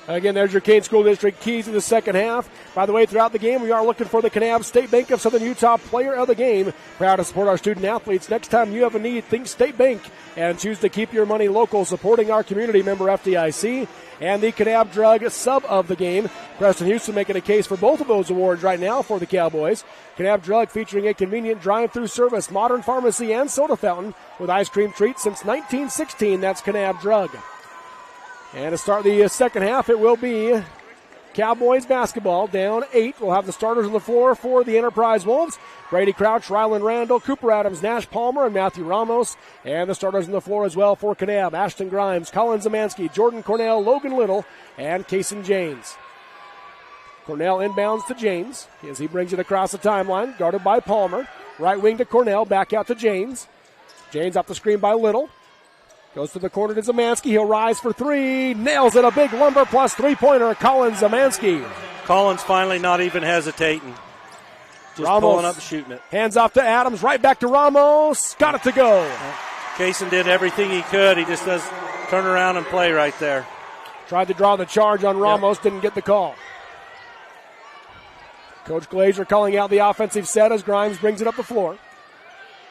Again, there's your Kane School District keys in the second half. By the way, throughout the game, we are looking for the Kanab State Bank of Southern Utah Player of the Game. Proud to support our student athletes. Next time you have a need, think State Bank and choose to keep your money local, supporting our community, member FDIC. And the Kanab Drug Sub of the Game. Preston Houston making a case for both of those awards right now for the Cowboys. Kanab Drug featuring a convenient drive-through service, modern pharmacy, and soda fountain with ice cream treats since 1916. That's Kanab Drug. And to start the second half, it will be Cowboys basketball, down 8. We'll have the starters on the floor for the Enterprise Wolves. Brady Crouch, Ryland Randall, Cooper Adams, Nash Palmer, and Matthew Ramos. And the starters on the floor as well for Kanab: Ashton Grimes, Colin Zamansky, Jordan Cornell, Logan Little, and Kaysen James. Cornell inbounds to James as he brings it across the timeline, guarded by Palmer. Right wing to Cornell, back out to James. James off the screen by Little. Goes to the corner to Zamansky. He'll rise for 3. Nails it. A big lumber plus three-pointer. Colin Zamansky. Collins finally not even hesitating. Just Ramos pulling up and shooting it. Hands off to Adams. Right back to Ramos. Got it to go. Kaysen did everything he could. He just does turn around and play right there. Tried to draw the charge on Ramos. Didn't get the call. Coach Glazer calling out the offensive set as Grimes brings it up the floor.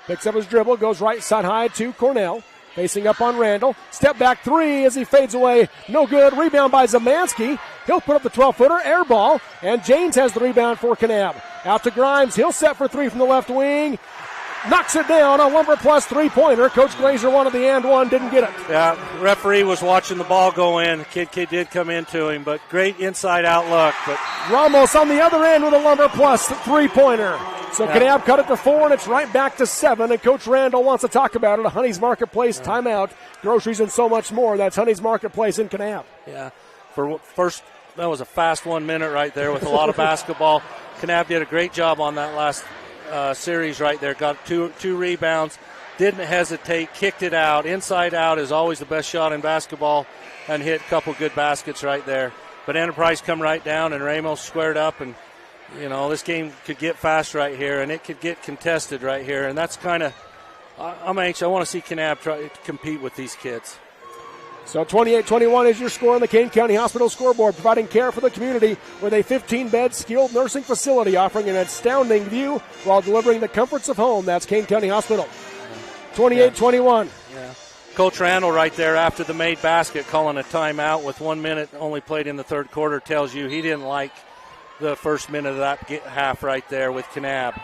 Picks up his dribble. Goes right side high to Cornell. Facing up on Randall. Step back 3 as he fades away. No good. Rebound by Zamansky. He'll put up the 12-footer. Air ball. And James has the rebound for Kanab. Out to Grimes. He'll set for 3 from the left wing. Knocks it down. A lumber plus three-pointer. Coach Glazer wanted the and one. Didn't get it. Yeah, referee was watching the ball go in. Kid did come into him, but great inside outlook. But Ramos on the other end with a lumber plus three-pointer. So Kanab cut it to 4, and it's right back to 7. And Coach Randall wants to talk about it. A Honey's Marketplace timeout, groceries, and so much more. That's Honey's Marketplace in Kanab. Yeah, for first, that was a fast 1 minute right there with a lot of basketball. Kanab did a great job on that last series right there. Got two rebounds. didn't hesitate, kicked it out. Inside out is always the best shot in basketball, and hit a couple good baskets right there. But Enterprise come right down, and Ramos squared up, and, this game could get fast right here, and it could get contested right here. And that's kind of, I'm anxious. I want to see Kanab try to compete with these kids. So 28-21 is your score on the Kane County Hospital scoreboard, providing care for the community with a 15-bed skilled nursing facility offering an astounding view while delivering the comforts of home. That's Kane County Hospital. 28-21. Yeah. Coach Randall right there after the made basket calling a timeout with 1 minute only played in the third quarter tells you he didn't like the first minute of that half right there with Kanab.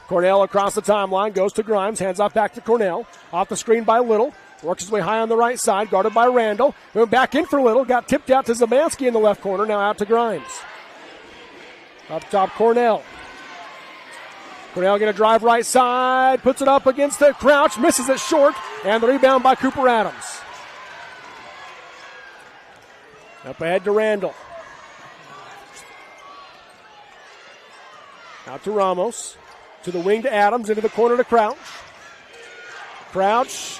Cornell across the timeline, goes to Grimes, hands off back to Cornell. Off the screen by Little. Works his way high on the right side, guarded by Randall. Went back in for Little, got tipped out to Zamansky in the left corner, now out to Grimes. Up top, Cornell. Cornell going to drive right side, puts it up against the Crouch, misses it short, and the rebound by Cooper Adams. Up ahead to Randall. Out to Ramos. To the wing to Adams, into the corner to Crouch. Crouch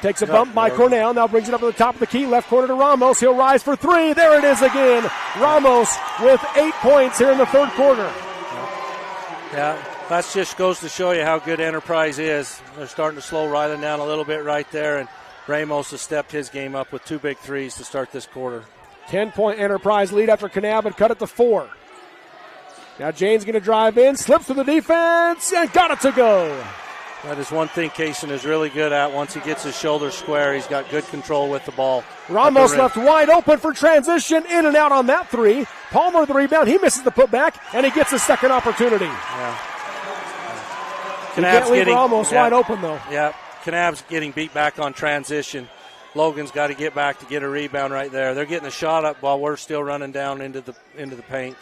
takes a bump by Cornell, now brings it up to the top of the key, left corner to Ramos. He'll rise for three. There it is again. Ramos with 8 points here in the third quarter. Yeah, that just goes to show you how good Enterprise is. They're starting to slow Ryland down a little bit right there, and Ramos has stepped his game up with 2 big threes to start this quarter. 10-point Enterprise lead after Kanab had cut it to 4. Now Jane's going to drive in, slips to the defense, and got it to go. That is one thing Kaysen is really good at. Once he gets his shoulders square, he's got good control with the ball. Ramos left wide open for transition, in and out on that three. Palmer the rebound, he misses the putback, and he gets his second opportunity. Yeah. You can't leave Ramos wide open, though. Yeah, Kanab's getting beat back on transition. Logan's got to get back to get a rebound right there. They're getting a shot up while we're still running down into the paint.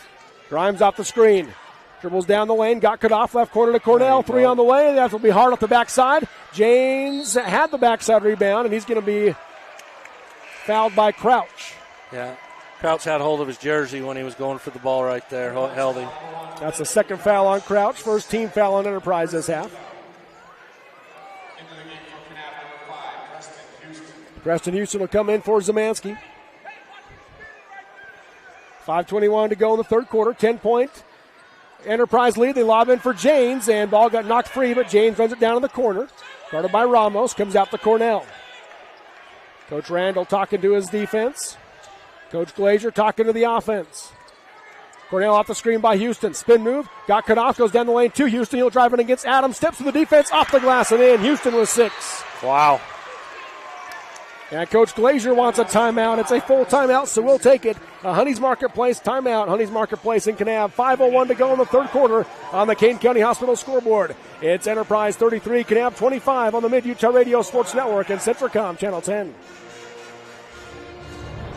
Grimes off the screen. Dribbles down the lane, got cut off, left corner to Cornell. Three on the way. That will be hard off the backside. James had the backside rebound, and he's going to be fouled by Crouch. Yeah, Crouch had hold of his jersey when he was going for the ball right there. Held him. That's the second foul on Crouch. First team foul on Enterprise this half. Preston Houston will come in for Zamansky. 5:21 to go in the third quarter. 10-point Enterprise lead. They lob in for Janes, and ball got knocked free, but Janes runs it down in the corner. Guarded by Ramos, comes out to Cornell. Coach Randall talking to his defense. Coach Glazier talking to the offense. Cornell off the screen by Houston. Spin move, got cut off, goes down the lane to Houston. He'll drive it against Adams, steps to the defense, off the glass and in. Houston with 6. Wow. And Coach Glazier wants a timeout. It's a full timeout, so we'll take it. A Honey's Marketplace timeout. Honey's Marketplace in Kanab. 5:01 to go in the third quarter on the Kane County Hospital scoreboard. It's Enterprise 33, Kanab 25 on the Mid-Utah Radio Sports Network and Centricom Channel 10.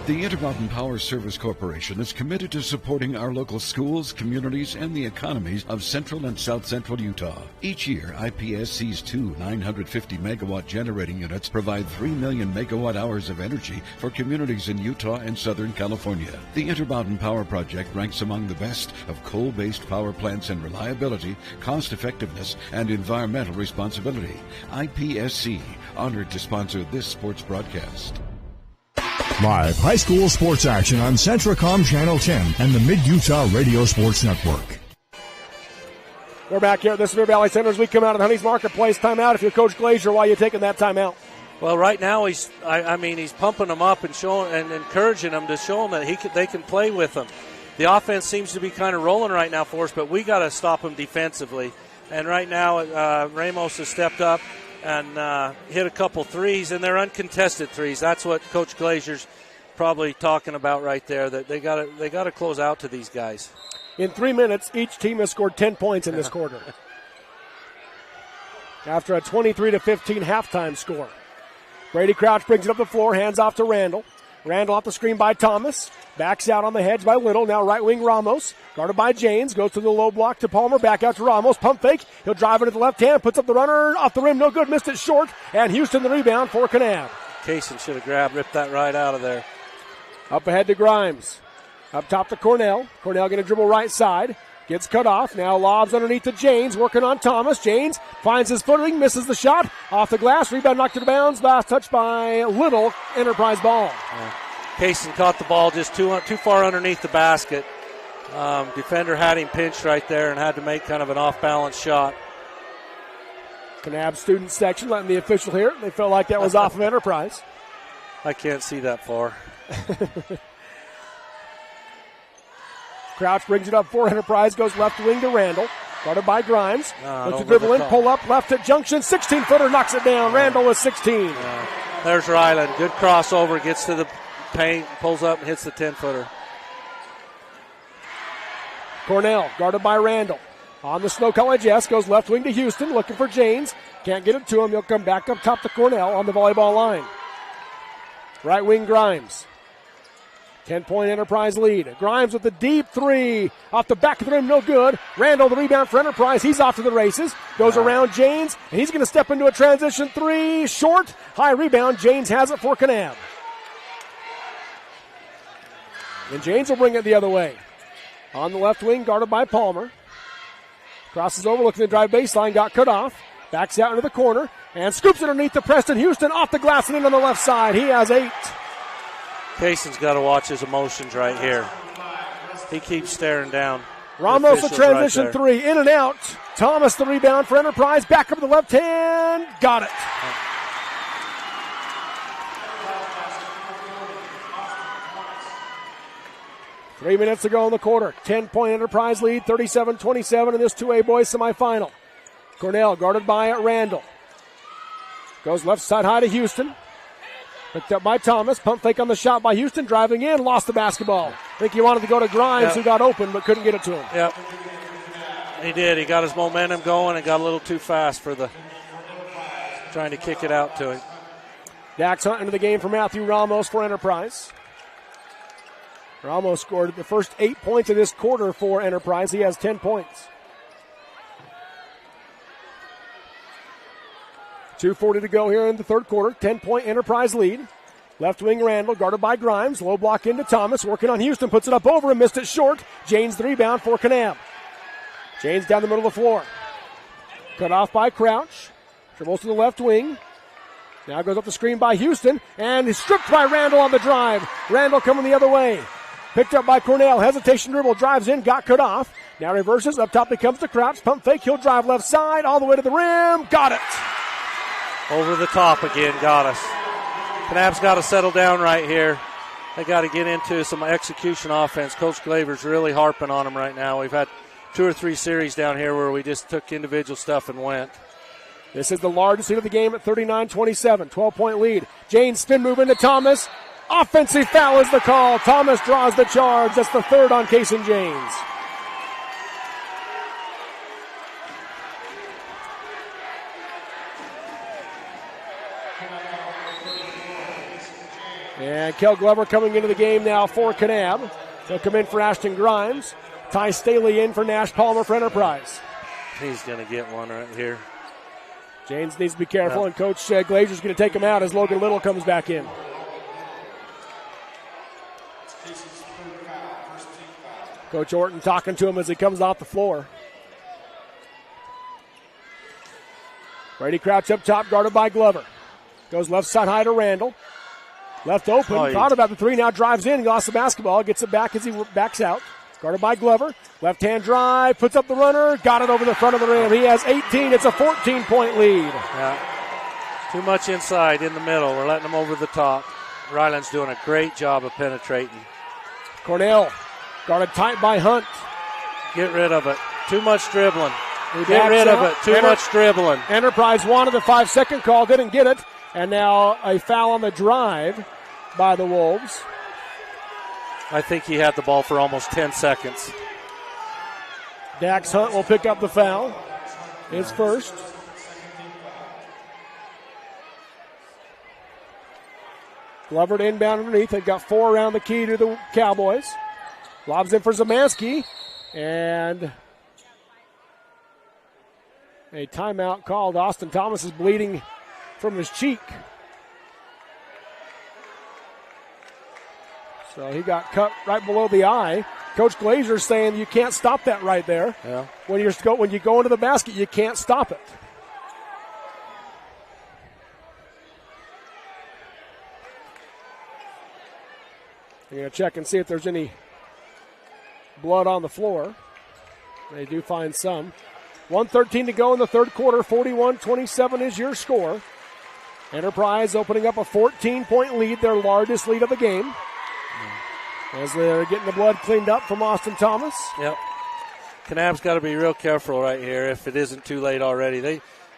The Intermountain Power Service Corporation is committed to supporting our local schools, communities, and the economies of central and south central Utah. Each year, IPSC's 2 950-megawatt generating units provide 3 million megawatt hours of energy for communities in Utah and Southern California. The Intermountain Power Project ranks among the best of coal-based power plants in reliability, cost-effectiveness, and environmental responsibility. IPSC, honored to sponsor this sports broadcast. Live high school sports action on Centricom Channel 10 and the Mid-Utah Radio Sports Network. We're back here at the Severe Valley Center as we come out of the Honey's Marketplace timeout. If you're Coach Glazier, why are you taking that timeout? Well, right now he's pumping them up and showing and encouraging them to show them that they can play with them. The offense seems to be kind of rolling right now for us, but we got to stop them defensively. And right now Ramos has stepped up and hit a couple threes, and they're uncontested threes. That's what Coach Glazier's probably talking about right there, that they got to close out to these guys. In 3 minutes, each team has scored 10 points in this quarter. After a 23-15 halftime score. Brady Crouch brings it up the floor, hands off to Randall. Randall off the screen by Thomas. Backs out on the hedge by Little. Now right wing Ramos. Guarded by Janes. Goes to the low block to Palmer. Back out to Ramos. Pump fake. He'll drive it to the left hand. Puts up the runner. Off the rim. No good. Missed it short. And Houston the rebound for Kanab. Kaysen should have ripped that right out of there. Up ahead to Grimes. Up top to Cornell. Cornell going to dribble right side. Gets cut off. Now lobs underneath to Janes, working on Thomas. Janes finds his footing, misses the shot. Off the glass, rebound knocked out of bounds. Last touch by Little, Enterprise ball. Kaysen caught the ball just too far underneath the basket. Defender had him pinched right there and had to make kind of an off-balance shot. Kanab student section letting the official hear it. They felt like that was off of Enterprise. I can't see that far. Crouch brings it up for Enterprise, goes left wing to Randall. Guarded by Grimes. Looks to dribble in, pull up, left at junction. 16-footer knocks it down. Randall with 16. There's Ryland. Good crossover, gets to the paint, pulls up and hits the 10-footer. Cornell, guarded by Randall. On the Snow College S, goes left wing to Houston, looking for Janes. Can't get it to him. He'll come back up top to Cornell on the volleyball line. Right wing Grimes. 10-point Enterprise lead. Grimes with the deep three. Off the back of the rim, no good. Randall, the rebound for Enterprise. He's off to the races. Goes around Janes, and he's going to step into a transition three. Short. High rebound. Janes has it for Kanab. And Janes will bring it the other way. On the left wing, guarded by Palmer. Crosses over, looking to drive baseline. Got cut off. Backs out into the corner. And scoops it underneath to Preston Houston. Off the glass and in on the left side. He has 8. Kaysen's got to watch his emotions right here. He keeps staring down. Ramos, the transition right three, in and out. Thomas, the rebound for Enterprise. Back up to the left hand. Got it. Three minutes to go in the quarter. 10-point Enterprise lead, 37-27 in this 2A boys semifinal. Cornell guarded by Randall. Goes left side high to Houston. Picked up by Thomas. Pump fake on the shot by Houston. Driving in. Lost the basketball. I think he wanted to go to Grimes, who got open, but couldn't get it to him. Yep. He did. He got his momentum going and got a little too fast for trying to kick it out to him. Dax Hunt into the game for Matthew Ramos for Enterprise. Ramos scored the first 8 points of this quarter for Enterprise. He has 10 points. 2:40 to go here in the third quarter. 10-point Enterprise lead. Left wing Randall, guarded by Grimes. Low block into Thomas. Working on Houston. Puts it up over and missed it short. Janes the rebound for Kanab. Janes down the middle of the floor. Cut off by Crouch. Dribbles to the left wing. Now goes up the screen by Houston. And is stripped by Randall on the drive. Randall coming the other way. Picked up by Cornell. Hesitation dribble. Drives in. Got cut off. Now reverses. Up top he comes to Crouch. Pump fake. He'll drive left side. All the way to the rim. Got it. Over the top again, got us. Kanab's got to settle down right here. They got to get into some execution offense. Coach Glaver's really harping on them right now. We've had 2 or 3 series down here where we just took individual stuff and went. This is the largest lead of the game at 39-27. 12-point lead. Janes spin move into Thomas. Offensive foul is the call. Thomas draws the charge. That's the third on Kaysen Janes. And Kel Glover coming into the game now for Kanab. He'll come in for Ashton Grimes. Ty Staley in for Nash Palmer for Enterprise. He's going to get one right here. James needs to be careful, and Coach Glazer's going to take him out as Logan Little comes back in. Coach Orton talking to him as he comes off the floor. Brady Crouch up top, guarded by Glover. Goes left side high to Randall. Left open, thought about the three, now drives in, lost the basketball, gets it back as he backs out. Guarded by Glover. Left-hand drive, puts up the runner, got it over the front of the rim. He has 18. It's a 14-point lead. Yeah. Too much inside in the middle. We're letting them over the top. Ryland's doing a great job of penetrating. Cornell guarded tight by Hunt. Get rid of it. Too much dribbling. Get rid of it. Too much dribbling. Enterprise wanted the 5-second call, didn't get it. And now a foul on the drive by the Wolves. I think he had the ball for almost 10 seconds. Dax Hunt will pick up the foul. His first. Glover to inbound underneath. They've got 4 around the key to the Cowboys. Lobs in for Zamansky. And a timeout called. Austin Thomas is bleeding from his cheek. So he got cut right below the eye. Coach Glazer's saying you can't stop that right there. Yeah. When you go into the basket, you can't stop it. They're going to check and see if there's any blood on the floor. They do find some. 1:13 to go in the third quarter. 41-27 is your score. Enterprise opening up a 14-point lead, their largest lead of the game. As they're getting the blood cleaned up from Austin Thomas. Yep. Kanab's got to be real careful right here if it isn't too late already.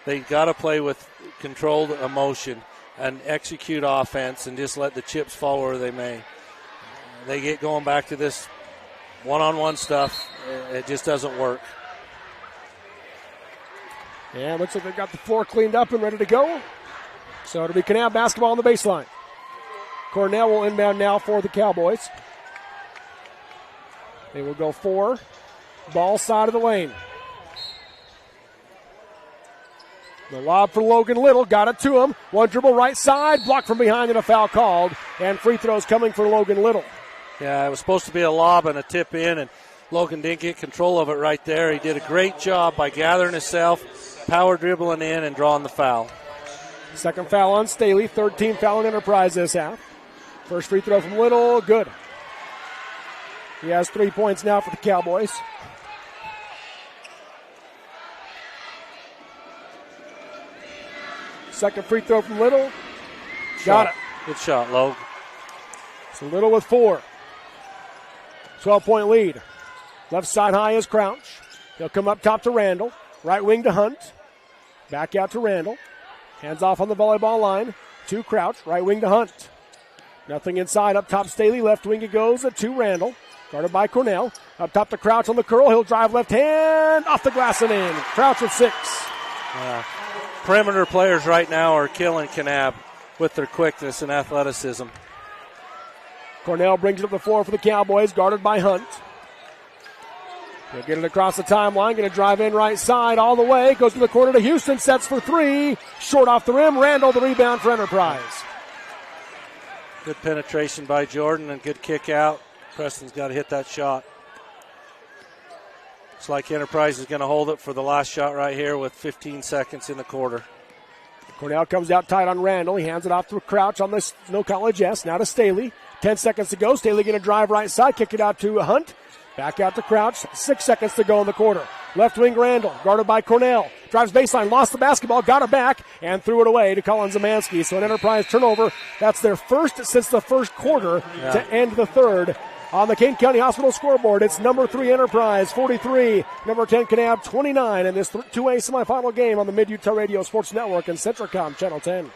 They got to play with controlled emotion and execute offense and just let the chips fall where they may. They get going back to this one-on-one stuff. It just doesn't work. Yeah, looks like they've got the floor cleaned up and ready to go. So it'll be Kanab basketball on the baseline. Cornell will inbound now for the Cowboys. They will go 4. Ball side of the lane. The lob for Logan Little. Got it to him. One dribble right side. Blocked from behind and a foul called. And free throws coming for Logan Little. Yeah, it was supposed to be a lob and a tip in, and Logan didn't get control of it right there. He did a great job by gathering himself, power dribbling in, and drawing the foul. Second foul on Staley. Third team foul on Enterprise this half. First free throw from Little. Good. He has 3 points now for the Cowboys. Second free throw from Little. Got it. Good shot, Logan. So Little with 4. 12-point lead. Left side high is Crouch. He'll come up top to Randall. Right wing to Hunt. Back out to Randall. Hands off on the volleyball line. To Crouch. Right wing to Hunt. Nothing inside. Up top Staley. Left wing it goes to Randall. Guarded by Cornell. Up top to Crouch on the curl. He'll drive left hand. Off the glass and in. Crouch with 6. Perimeter players right now are killing Kanab with their quickness and athleticism. Cornell brings it up the floor for the Cowboys. Guarded by Hunt. He'll get it across the timeline. Going to drive in right side all the way. Goes to the corner to Houston. Sets for 3. Short off the rim. Randall the rebound for Enterprise. Good penetration by Jordan and good kick out. Preston's got to hit that shot. Looks like Enterprise is going to hold it for the last shot right here with 15 seconds in the quarter. Cornell comes out tight on Randall. He hands it off to Crouch on the Snow College S. Now to Staley. 10 seconds to go. Staley going to drive right side. Kick it out to Hunt. Back out to Crouch. 6 seconds to go in the quarter. Left wing Randall. Guarded by Cornell. Drives baseline. Lost the basketball. Got it back. And threw it away to Colin Zamansky. So an Enterprise turnover. That's their first since the first quarter to end the third. On the Kane County Hospital scoreboard, it's number 3 Enterprise, 43, number 10 Kanab, 29 in this 2A semifinal game on the Mid-Utah Radio Sports Network and Centricom Channel 10.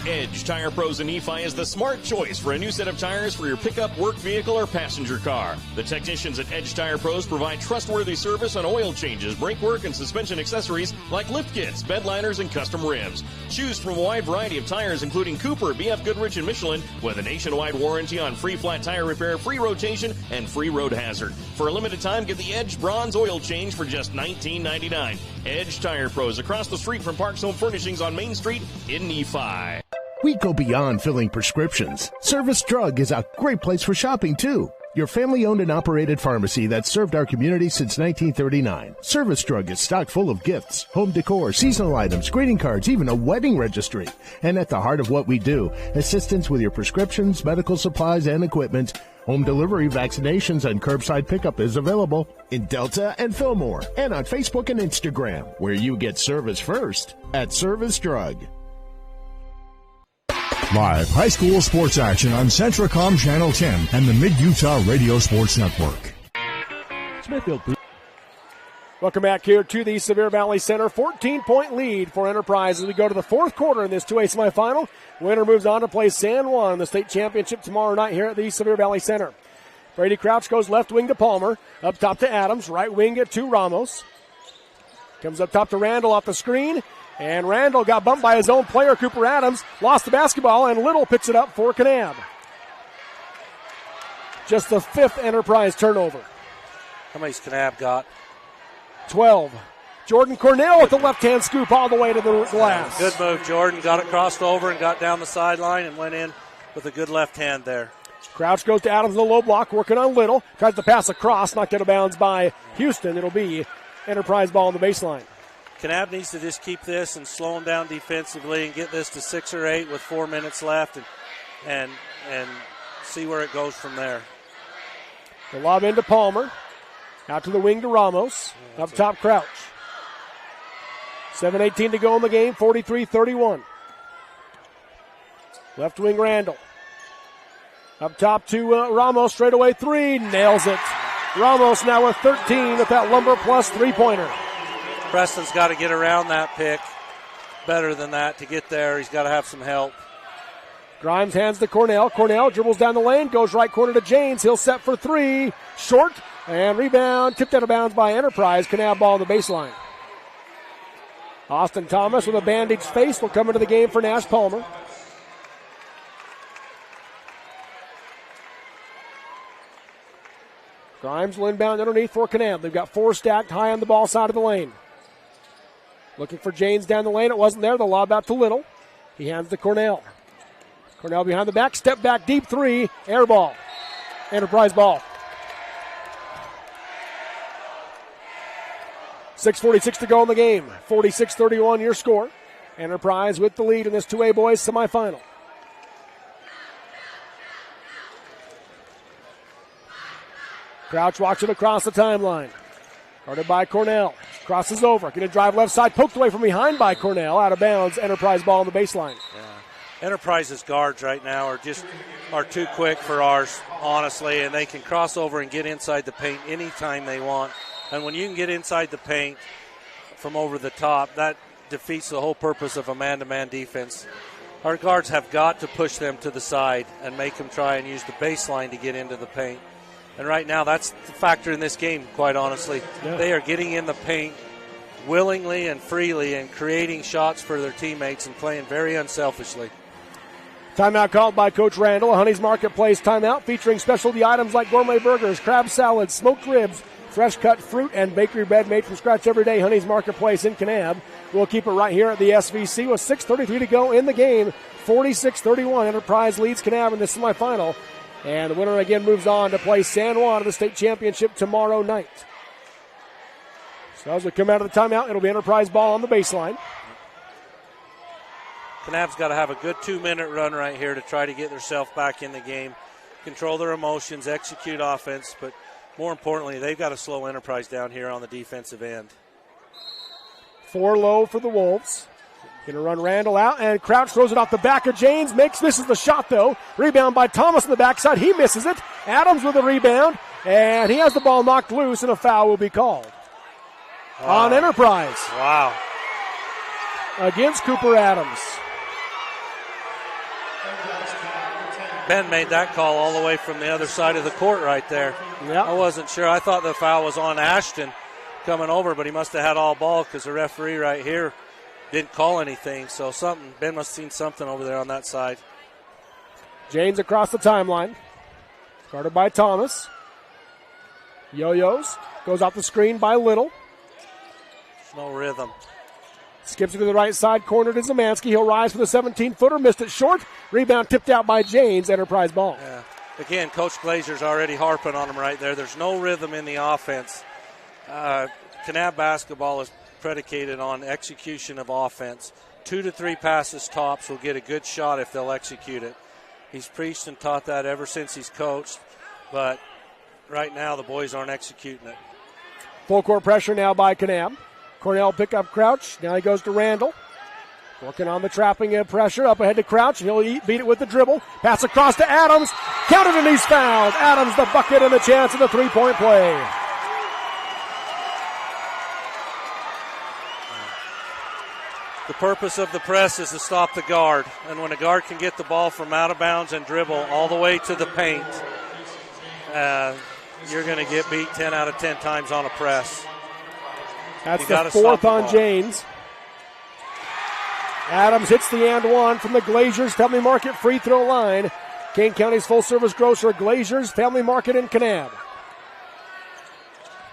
Edge Tire Pros in Nephi is the smart choice for a new set of tires for your pickup, work vehicle, or passenger car. The technicians at Edge Tire Pros provide trustworthy service on oil changes, brake work, and suspension accessories like lift kits, bed liners, and custom rims. Choose from a wide variety of tires including Cooper, BF Goodrich, and Michelin with a nationwide warranty on free flat tire repair, free rotation, and free road hazard. For a limited time, get the Edge Bronze oil change for just $19.99. Edge Tire Pros across the street from Parks Home Furnishings on Main Street in Nephi. We go beyond filling prescriptions. Service Drug is a great place for shopping, too. Your family-owned and operated pharmacy that served our community since 1939. Service Drug is stocked full of gifts, home decor, seasonal items, greeting cards, even a wedding registry. And at the heart of what we do, assistance with your prescriptions, medical supplies, and equipment. Home delivery, vaccinations, and curbside pickup is available in Delta and Fillmore, and on Facebook and Instagram, where you get service first at Service Drug. Live high school sports action on Centricom Channel 10 and the Mid-Utah Radio Sports Network. Smithfield. Welcome back here to the Sevier Valley Center. 14-point lead for Enterprise as we go to the fourth quarter in this 2A semifinal. Winner moves on to play San Juan in the state championship tomorrow night here at the Sevier Valley Center. Brady Crouch goes left wing to Palmer. Up top to Adams. Right wing to Ramos. Comes up top to Randall off the screen. And Randall got bumped by his own player, Cooper Adams. Lost the basketball, and Little picks it up for Kanab. Just the 5th Enterprise turnover. How many's Kanab got? 12. Jordan Cornell with the left-hand scoop all the way to the glass. Good move, Jordan. Got it crossed over and got down the sideline and went in with a good left hand there. Crouch goes to Adams in the low block, working on Little. Tries to pass across, knocked out of bounds by Houston. It'll be Enterprise ball on the baseline. Kanab needs to just keep this and slow them down defensively and get this to 6 or 8 with 4 minutes left and see where it goes from there. The lob into Palmer. Out to the wing to Ramos. Up top, Crouch. 7:18 to go in the game, 43-31. Left wing, Randall. Up top to Ramos, straightaway three, nails it. Ramos now with 13 at that Lumber Plus three-pointer. Preston's got to get around that pick better than that to get there. He's got to have some help. Grimes hands to Cornell. Cornell dribbles down the lane, goes right corner to James. He'll set for three. Short, and rebound, tipped out of bounds by Enterprise. Kanab ball on the baseline. Austin Thomas with a bandaged face will come into the game for Nash Palmer. Grimes will inbound underneath for Kanab. They've got 4 stacked high on the ball side of the lane. Looking for James down the lane. It wasn't there. The lob out to Little. He hands to Cornell. Cornell behind the back. Step back, deep three. Air ball. Enterprise ball. 6:46 to go in the game. 46-31 your score. Enterprise with the lead in this 2A boys semifinal. Crouch walks it across the timeline. Guarded by Cornell. Crosses over. Going to drive left side. Poked away from behind by Cornell. Out of bounds. Enterprise ball on the baseline. Yeah. Enterprise's guards right now are too quick for ours, honestly, and they can cross over and get inside the paint anytime they want. And when you can get inside the paint from over the top, that defeats the whole purpose of a man-to-man defense. Our guards have got to push them to the side and make them try and use the baseline to get into the paint. And right now, that's the factor in this game, quite honestly. Yeah. They are getting in the paint willingly and freely and creating shots for their teammates and playing very unselfishly. Timeout called by Coach Randall. A Honey's Marketplace timeout featuring specialty items like gourmet burgers, crab salads, smoked ribs, fresh cut fruit, and bakery bread made from scratch every day. Honey's Marketplace in Kanab. We'll keep it right here at the SVC with 6:33 to go in the game. 46-31. Enterprise leads Kanab in the semifinal. And the winner again moves on to play San Juan in the state championship tomorrow night. So as we come out of the timeout, it'll be Enterprise ball on the baseline. Kanab's got to have a good 2-minute run right here to try to get themselves back in the game, control their emotions, execute offense, but more importantly, they've got to slow Enterprise down here on the defensive end. 4 low for the Wolves. Going to run Randall out, and Crouch throws it off the back of James. Misses the shot, though. Rebound by Thomas on the backside. He misses it. Adams with a rebound, and he has the ball knocked loose, and a foul will be called on Enterprise. Wow. Against Cooper Adams. Ben made that call all the way from the other side of the court right there. Yep. I wasn't sure. I thought the foul was on Ashton coming over, but he must have had all ball because the referee right here didn't call anything. So Ben must have seen something over there on that side. James across the timeline. Guarded by Thomas. Yo-yos. Goes off the screen by Little. There's no rhythm. Skips it to the right side, corner to Zemansky. He'll rise for the 17-footer, missed it short. Rebound tipped out by James, Enterprise ball. Yeah. Again, Coach Glazer's already harping on him right there. There's no rhythm in the offense. Kanab basketball is predicated on execution of offense. 2 to 3 passes tops will get a good shot if they'll execute it. He's preached and taught that ever since he's coached, but right now the boys aren't executing it. Full court pressure now by Kanab. Cornell pick up Crouch. Now he goes to Randall. Working on the trapping pressure. Up ahead to Crouch. He'll beat it with the dribble. Pass across to Adams. Counted and he's fouled. Adams the bucket and the chance of the three-point play. The purpose of the press is to stop the guard. And when a guard can get the ball from out of bounds and dribble all the way to the paint, you're going to get beat 10 out of 10 times on a press. That's the fourth on James. Adams hits the and one from the Glazers Family Market free throw line. Kane County's full-service grocer, Glazers Family Market in Kanab.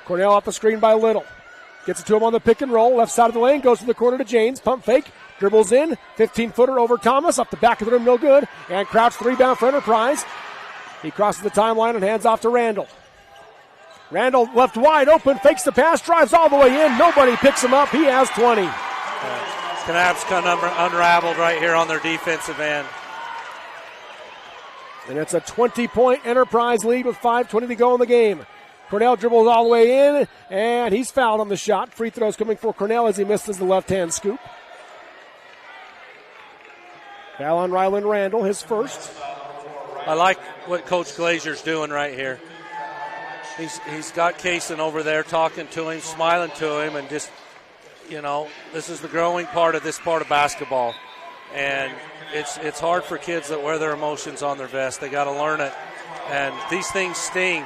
Cornell off the screen by Little. Gets it to him on the pick and roll. Left side of the lane, goes to the corner to James. Pump fake, dribbles in. 15-footer over Thomas. Up the back of the rim, no good. And Crouch the rebound for Enterprise. He crosses the timeline and hands off to Randall. Randall left wide open, fakes the pass, drives all the way in. Nobody picks him up. He has 20. Kanab's kind of unraveled right here on their defensive end. And it's a 20-point Enterprise lead with 5:20 to go in the game. Cornell dribbles all the way in, and he's fouled on the shot. Free throws coming for Cornell as he misses the left-hand scoop. Foul on Ryland Randall, his first. I like what Coach Glazier's doing right here. He's got Kaysen over there talking to him, smiling to him, and just, this is the growing part of this part of basketball. And it's hard for kids that wear their emotions on their vest. They got to learn it. And these things sting,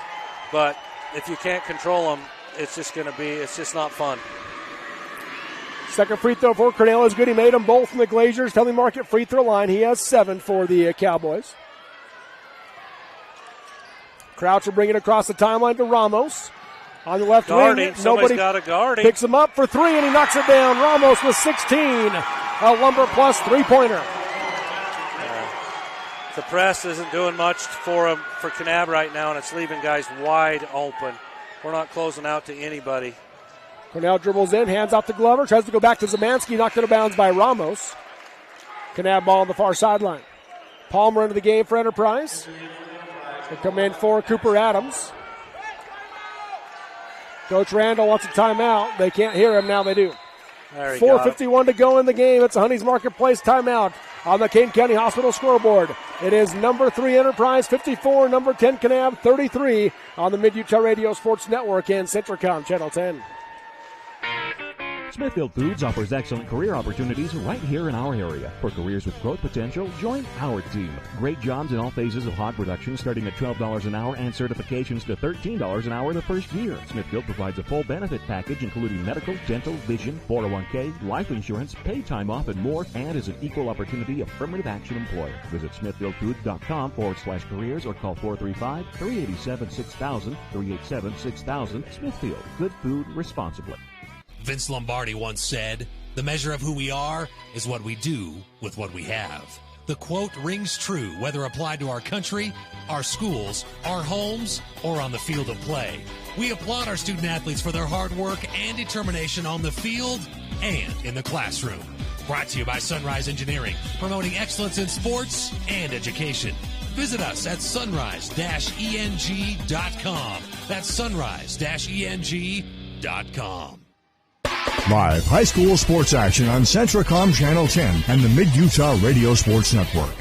but if you can't control them, it's just not fun. Second free throw for Cornell is good. He made them both from the Glazers. Telly Market free throw line. He has 7 for the Cowboys. Crouch will bring it across the timeline to Ramos. On the left wing, nobody got a guard. Picks him up for 3, and he knocks it down. Ramos with 16. A Lumber plus three-pointer. The press isn't doing much for Kanab right now, and it's leaving guys wide open. We're not closing out to anybody. Cornell dribbles in, hands off to Glover, tries to go back to Zemansky, knocked out of bounds by Ramos. Kanab ball on the far sideline. Palmer into the game for Enterprise. He'll come in for Cooper Adams. Coach Randall wants a timeout. They can't hear him, now they do. 4:51 to go in the game. It's a Honey's Marketplace timeout on the Kane County Hospital scoreboard. It is number 3 Enterprise 54, number 10 Kanab 33 on the Mid-Utah Radio Sports Network and Centricom Channel 10. Smithfield Foods offers excellent career opportunities right here in our area. For careers with growth potential, join our team. Great jobs in all phases of hog production starting at $12 an hour and certifications to $13 an hour the first year. Smithfield provides a full benefit package including medical, dental, vision, 401k, life insurance, paid time off, and more, and is an equal opportunity affirmative action employer. Visit smithfieldfoods.com/careers or call 435-387-6000, 387-6000. Smithfield, good food responsibly. Vince Lombardi once said, "The measure of who we are is what we do with what we have." The quote rings true whether applied to our country, our schools, our homes, or on the field of play. We applaud our student athletes for their hard work and determination on the field and in the classroom. Brought to you by Sunrise Engineering, promoting excellence in sports and education. Visit us at sunrise-eng.com. That's sunrise-eng.com. Live high school sports action on Centricom Channel 10 and the Mid-Utah Radio Sports Network.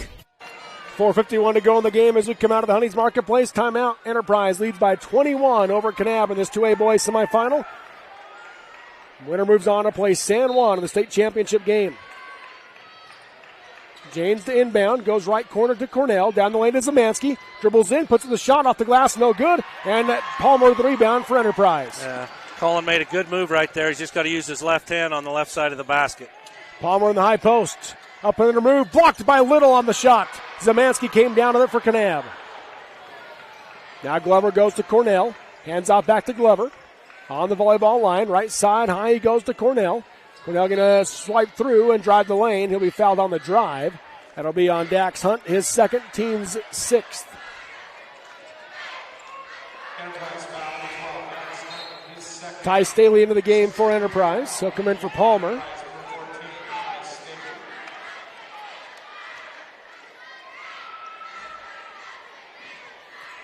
4:51 to go in the game as we come out of the Honey's Marketplace timeout. Enterprise leads by 21 over Kanab in this 2A boys semifinal. Winner moves on to play San Juan in the state championship game. James to inbound, goes right corner to Cornell, down the lane to Zemansky, dribbles in, puts the shot off the glass, no good, and Palmer with the rebound for Enterprise. Yeah. Colin made a good move right there. He's just got to use his left hand on the left side of the basket. Palmer in the high post. Up and move, blocked by Little on the shot. Zemansky came down with it for Kanab. Now Glover goes to Cornell. Hands out back to Glover. On the volleyball line, right side high, he goes to Cornell. Cornell going to swipe through and drive the lane. He'll be fouled on the drive. That'll be on Dax Hunt, his second, team's 6th. Ty Staley into the game for Enterprise. He'll come in for Palmer.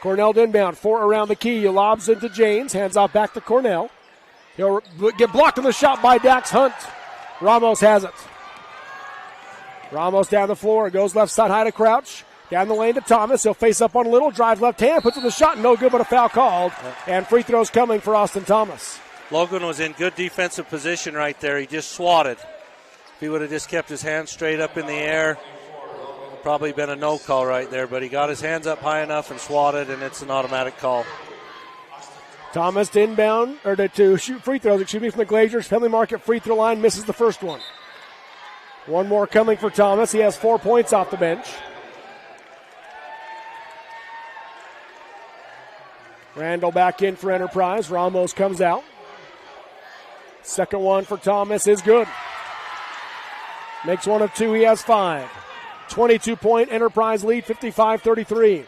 Cornell inbound, 4 around the key. Lobs into James, hands off back to Cornell. He'll get blocked on the shot by Dax Hunt. Ramos has it. Ramos down the floor, goes left side high to Crouch. Down the lane to Thomas. He'll face up on Little, drive left hand, puts in the shot, no good, but a foul called. And free throws coming for Austin Thomas. Logan was in good defensive position right there. He just swatted. If he would have just kept his hands straight up in the air, probably been a no call right there. But he got his hands up high enough and swatted, and it's an automatic call. Thomas to inbound, or to shoot free throws, from the Glazers. Family Market free throw line, misses the first one. One more coming for Thomas. He has 4 points off the bench. Randall back in for Enterprise. Ramos comes out. Second one for Thomas is good. Makes one of 2. He has 5. 22-point Enterprise lead, 55-33.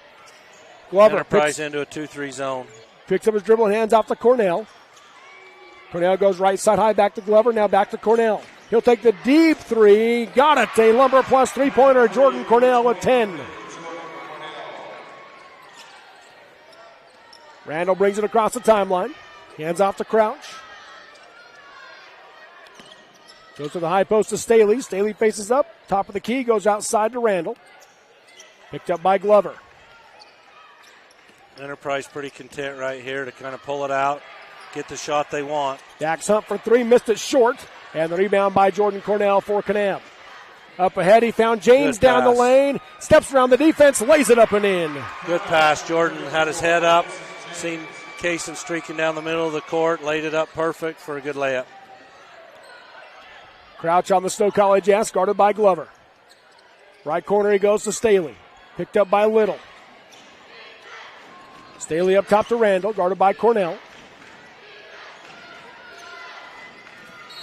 Glover Enterprise into a 2-3 zone. Picks up his dribble and hands off to Cornell. Cornell goes right side high back to Glover. Now back to Cornell. He'll take the deep three. Got it. A Lumber Plus three-pointer. Jordan Cornell with 10. Randall brings it across the timeline. Hands off to Crouch. Goes to the high post to Staley. Staley faces up. Top of the key. Goes outside to Randall. Picked up by Glover. Enterprise pretty content right here to kind of pull it out, get the shot they want. Dax Hunt for three. Missed it short. And the rebound by Jordan Cornell for Kanab. Up ahead, he found James down the lane. Steps around the defense, lays it up and in. Good pass. Jordan had his head up. Seen Kaysen streaking down the middle of the court. Laid it up perfect for a good layup. Crouch on the Snow College ass, guarded by Glover. Right corner, he goes to Staley. Picked up by Little. Staley up top to Randall, guarded by Cornell.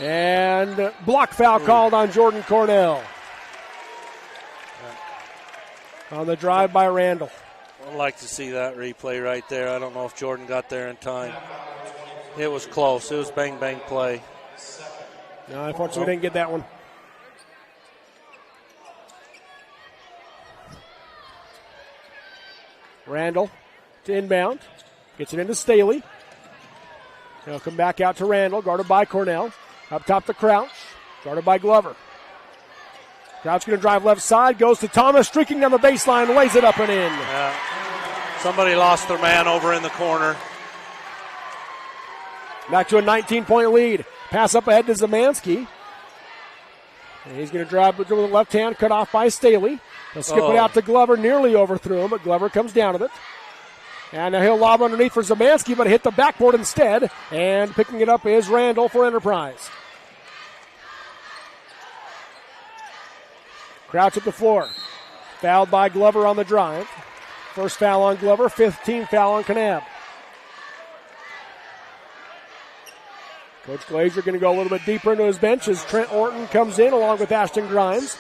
And block foul called on Jordan Cornell. On the drive by Randall. I'd like to see that replay right there. I don't know if Jordan got there in time. It was close. It was bang-bang play. No, unfortunately, we didn't get that one. Randall to inbound. Gets it into Staley. He'll come back out to Randall, guarded by Cornell. Up top to Crouch, guarded by Glover. Crouch going to drive left side, goes to Thomas, streaking down the baseline, lays it up and in. Somebody lost their man over in the corner. Back to a 19-point lead. Pass up ahead to Zemansky. And he's going to drive with the left hand, cut off by Staley. He'll skip it out to Glover, nearly overthrew him, but Glover comes down with it. And now he'll lob underneath for Zemansky, but hit the backboard instead. And picking it up is Randall for Enterprise. Crouch at the floor. Fouled by Glover on the drive. First foul on Glover, fifth team foul on Kanab. Coach Glazier going to go a little bit deeper into his bench as Trent Orton comes in along with Ashton Grimes.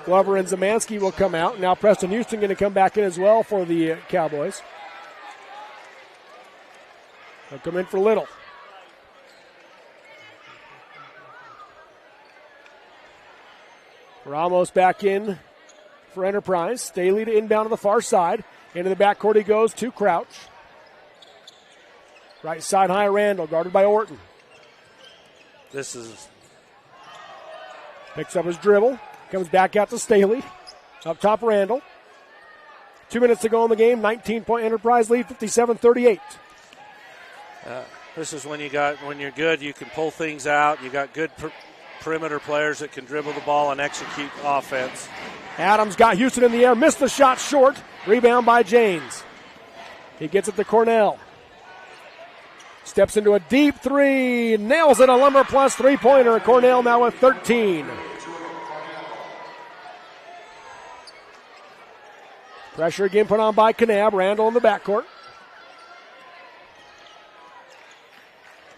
Glover and Zemansky will come out. Now Preston Houston going to come back in as well for the Cowboys. They'll come in for Little. Ramos back in for Enterprise. Staley to inbound to the far side. Into the backcourt he goes to Crouch. Right side high Randall, guarded by Orton. Picks up his dribble. Comes back out to Staley. Up top Randall. 2 minutes to go in the game. 19-point Enterprise lead, 57-38. This is when you're good, you can pull things out. You got good perimeter players that can dribble the ball and execute offense. Adams got Houston in the air, missed the shot short. Rebound by James. He gets it to Cornell. Steps into a deep three, nails it, a Lumber Plus three-pointer. Cornell now with 13. Pressure again put on by Kanab. Randall in the backcourt.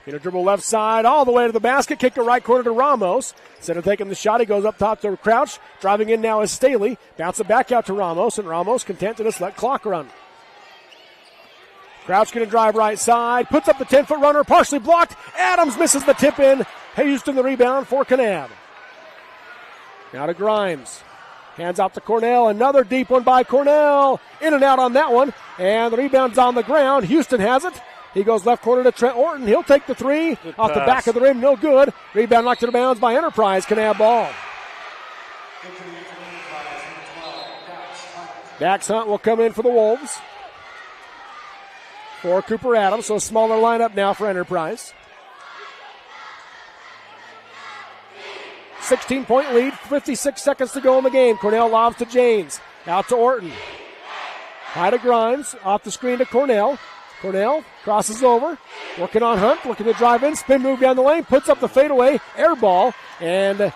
Gonna dribble left side all the way to the basket. Kick the right corner to Ramos. Instead of taking the shot, he goes up top to Crouch. Driving in now is Staley. Bounce it back out to Ramos, and Ramos content to just let clock run. Crouch going to drive right side. Puts up the 10-foot runner, partially blocked. Adams misses the tip in. Houston the rebound for Kanab. Now to Grimes. Hands out to Cornell. Another deep one by Cornell. In and out on that one. And the rebound's on the ground. Houston has it. He goes left corner to Trent Orton. He'll take the three. Good off the pass. back of the rim. No good. Rebound knocked to the bounds by Enterprise. Kanab ball. Dax Hunt will come in for the Wolves. For Cooper Adams. So a smaller lineup now for Enterprise. 16-point lead. 56 seconds to go in the game. Cornell lobs to James. Out to Orton. High to Grimes. Off the screen to Cornell. Cornell crosses over, working on Hunt, looking to drive in, spin move down the lane, puts up the fadeaway, air ball, and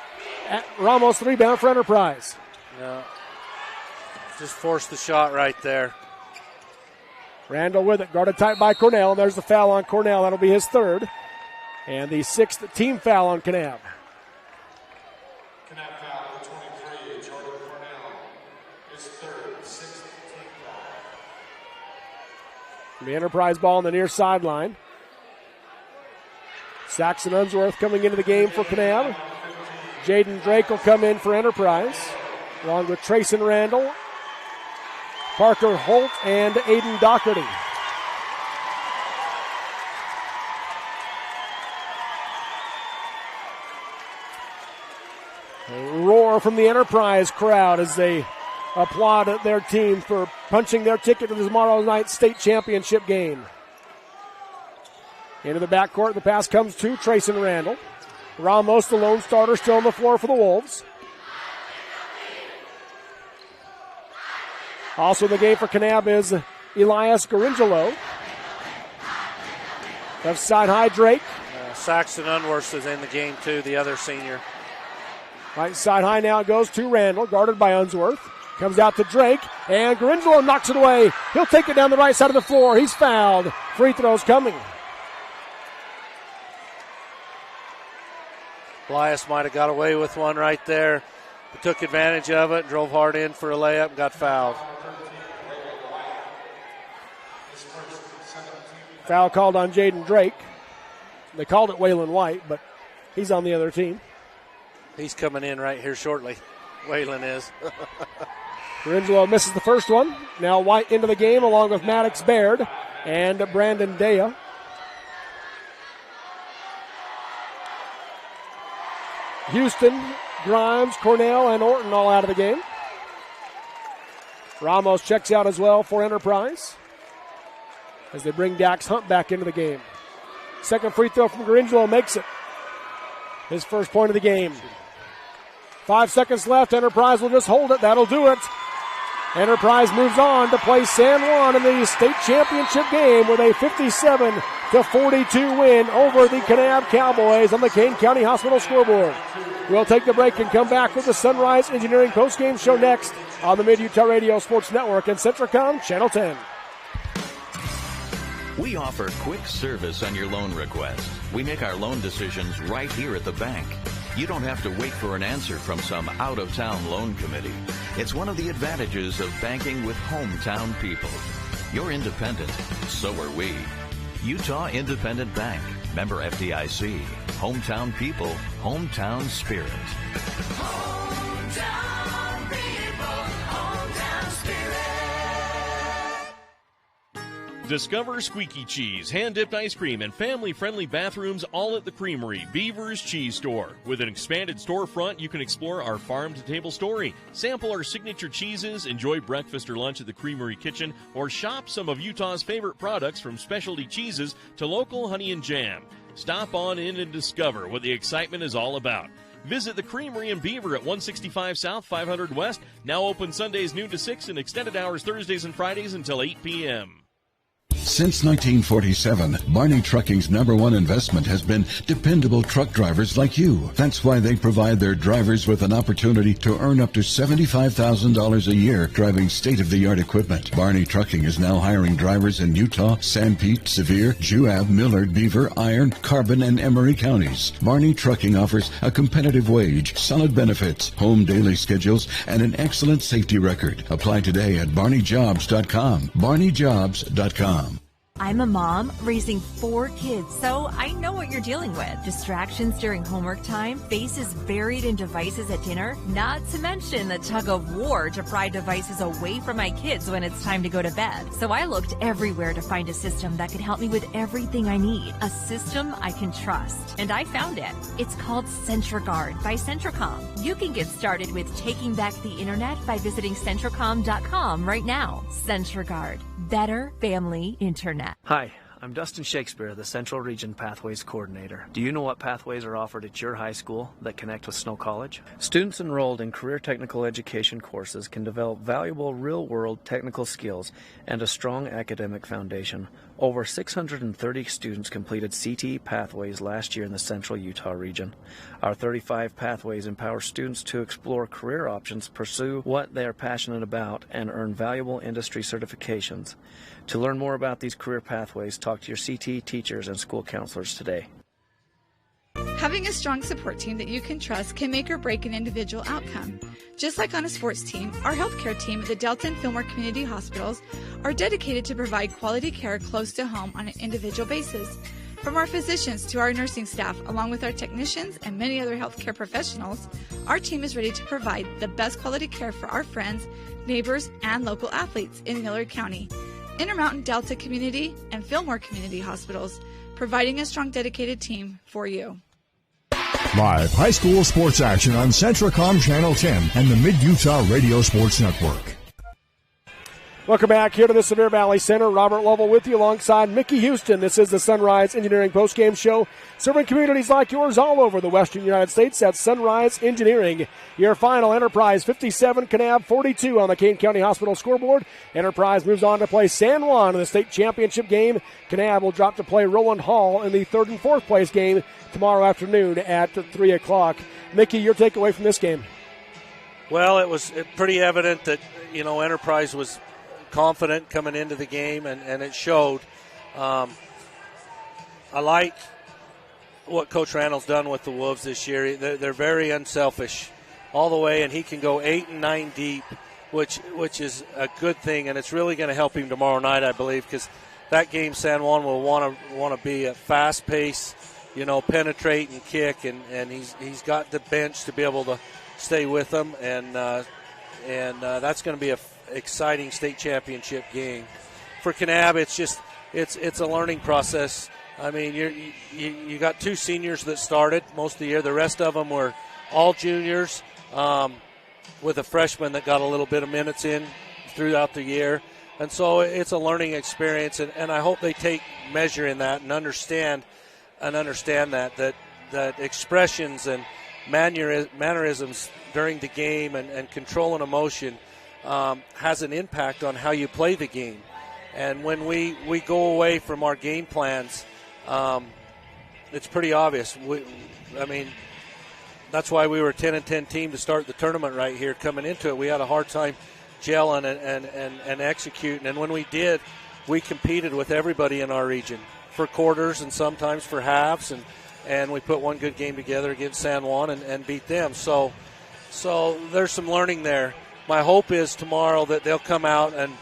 Ramos the rebound for Enterprise. Yeah. Just forced the shot right there. Randall with it, guarded tight by Cornell, and there's the foul on Cornell. That'll be his third. And the sixth team foul on Kanab. Kanab foul, 23, Jordan Cornell, his third, sixth team foul. The Enterprise ball on the near sideline. Saxon Unsworth coming into the game for Kanab. Jaden Drake will come in for Enterprise, along with Trayson Randall, Parker Holt, and Aiden Doherty. A roar from the Enterprise crowd as they applaud their team for punching their ticket to tomorrow night's state championship game. Into the backcourt, the pass comes to Trayson Randall. Ramos, the lone starter, still on the floor for the Wolves. Also in the game for Kanab is Elias Garingelo. Left side high, Drake. Saxon Unworth is in the game too, the other senior. Right side high now it goes to Randall, guarded by Unsworth. Comes out to Drake, and Garingelo knocks it away. He'll take it down the right side of the floor. He's fouled. Free throws coming. Elias might have got away with one right there. He took advantage of it, drove hard in for a layup, and got fouled. Foul called on Jaden Drake. They called it Waylon White, but he's on the other team. He's coming in right here shortly. Waylon is. Garingelo misses the first one. Now White into the game along with Maddox Baird and Brandon Dea. Houston, Grimes, Cornell, and Orton all out of the game. Ramos checks out as well for Enterprise as they bring Dax Hunt back into the game. Second free throw from Garingelo makes it. His first point of the game. 5 seconds left. Enterprise will just hold it. That'll do it. Enterprise moves on to play San Juan in the state championship game with a 57-42 win over the Kanab Cowboys on the Kane County Hospital scoreboard. We'll take the break and come back with the Sunrise Engineering postgame show next on the Mid-Utah Radio Sports Network and Centricom Channel 10. We offer quick service on your loan request. We make our loan decisions right here at the bank. You don't have to wait for an answer from some out-of-town loan committee. It's one of the advantages of banking with hometown people. You're independent, so are we. Utah Independent Bank, member FDIC. Hometown people, hometown spirit. Hometown people, hometown spirit. Discover squeaky cheese, hand-dipped ice cream, and family-friendly bathrooms all at the Creamery, Beaver's Cheese Store. With an expanded storefront, you can explore our farm-to-table story, sample our signature cheeses, enjoy breakfast or lunch at the Creamery kitchen, or shop some of Utah's favorite products from specialty cheeses to local honey and jam. Stop on in and discover what the excitement is all about. Visit the Creamery in Beaver at 165 South, 500 West. Now open Sundays noon to 6 and extended hours Thursdays and Fridays until 8 p.m. Since 1947, Barney Trucking's #1 investment has been dependable truck drivers like you. That's why they provide their drivers with an opportunity to earn up to $75,000 a year driving state-of-the-art equipment. Barney Trucking is now hiring drivers in Utah, San Pete, Sevier, Juab, Millard, Beaver, Iron, Carbon, and Emery counties. Barney Trucking offers a competitive wage, solid benefits, home daily schedules, and an excellent safety record. Apply today at barneyjobs.com. barneyjobs.com. I'm a mom raising 4 kids, so I know what you're dealing with. Distractions during homework time, faces buried in devices at dinner, not to mention the tug of war to pry devices away from my kids when it's time to go to bed. So I looked everywhere to find a system that could help me with everything I need. A system I can trust. And I found it. It's called CentraGuard by Centricom. You can get started with taking back the internet by visiting Centricom.com right now. CentraGuard. Better family internet. Hi, I'm Dustin Shakespeare, the Central Region Pathways Coordinator. Do you know what pathways are offered at your high school that connect with Snow College? Students enrolled in career technical education courses can develop valuable real-world technical skills and a strong academic foundation. Over 630 students completed CTE pathways last year in the Central Utah region. Our 35 pathways empower students to explore career options, pursue what they are passionate about, and earn valuable industry certifications. To learn more about these career pathways, talk to your CTE teachers and school counselors today. Having a strong support team that you can trust can make or break an individual outcome. Just like on a sports team, our healthcare team at the Delta and Fillmore Community Hospitals are dedicated to provide quality care close to home on an individual basis. From our physicians to our nursing staff, along with our technicians and many other healthcare professionals, our team is ready to provide the best quality care for our friends, neighbors, and local athletes in Millard County. Intermountain Delta Community and Fillmore Community Hospitals, providing a strong, dedicated team for you. Live high school sports action on Centracom Channel 10 and the Mid-Utah Radio Sports Network. Welcome back here to the Sevier Valley Center. Robert Lovell with you alongside Mickey Houston. This is the Sunrise Engineering postgame show, serving communities like yours all over the western United States at Sunrise Engineering. Your final, Enterprise 57, Kanab 42 on the Kane County Hospital scoreboard. Enterprise moves on to play San Juan in the state championship game. Kanab will drop to play Rowland Hall in the third and fourth place game tomorrow afternoon at 3 o'clock. Mickey, your takeaway from this game? Well, it was pretty evident that, Enterprise was confident coming into the game, and it showed. I like what Coach Randall's done with the Wolves this year. They're very unselfish all the way, and he can go 8 and 9 deep, which is a good thing, and it's really going to help him tomorrow night, I believe, because that game San Juan will want to be at fast pace, penetrate and kick, and he's got the bench to be able to stay with them, and that's going to be a exciting state championship game. For Kanab, it's a learning process. I mean, you got two seniors that started most of the year. The rest of them were all juniors, with a freshman that got a little bit of minutes in throughout the year. And so it's a learning experience, and I hope they take measure in that and understand that expressions and mannerisms during the game and controlling emotion has an impact on how you play the game. And when we go away from our game plans, it's pretty obvious. That's why we were a 10-10 team to start the tournament right here. Coming into it, we had a hard time gelling and executing. And when we did, we competed with everybody in our region for quarters and sometimes for halves. And we put one good game together against San Juan and beat them. So there's some learning there. My hope is tomorrow that they'll come out and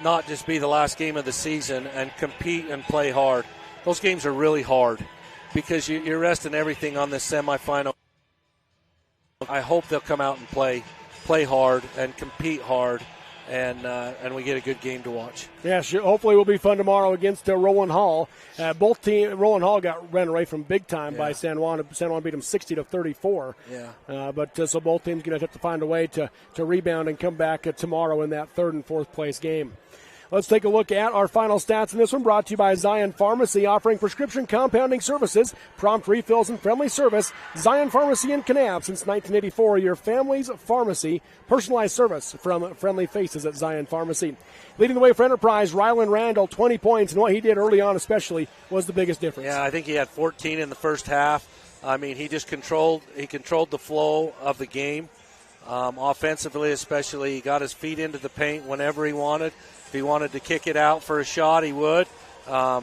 not just be the last game of the season and compete and play hard. Those games are really hard because you're resting everything on this semifinal. I hope they'll come out and play hard and compete hard, and we get a good game to watch. Yeah, sure. Hopefully it will be fun tomorrow against Rowland Hall. Rowland Hall got run away from big time by San Juan. San Juan beat them 60-34. Yeah. So both teams going to have to find a way to rebound and come back tomorrow in that third and fourth place game. Let's take a look at our final stats in this one, brought to you by Zion Pharmacy, offering prescription compounding services, prompt refills, and friendly service. Zion Pharmacy in Kanab since 1984, your family's pharmacy. Personalized service from friendly faces at Zion Pharmacy. Leading the way for Enterprise, Rylan Randall, 20 points, and what he did early on especially was the biggest difference. Yeah, I think he had 14 in the first half. I mean, he controlled the flow of the game. Offensively especially, he got his feet into the paint whenever he wanted. If he wanted to kick it out for a shot, he would. A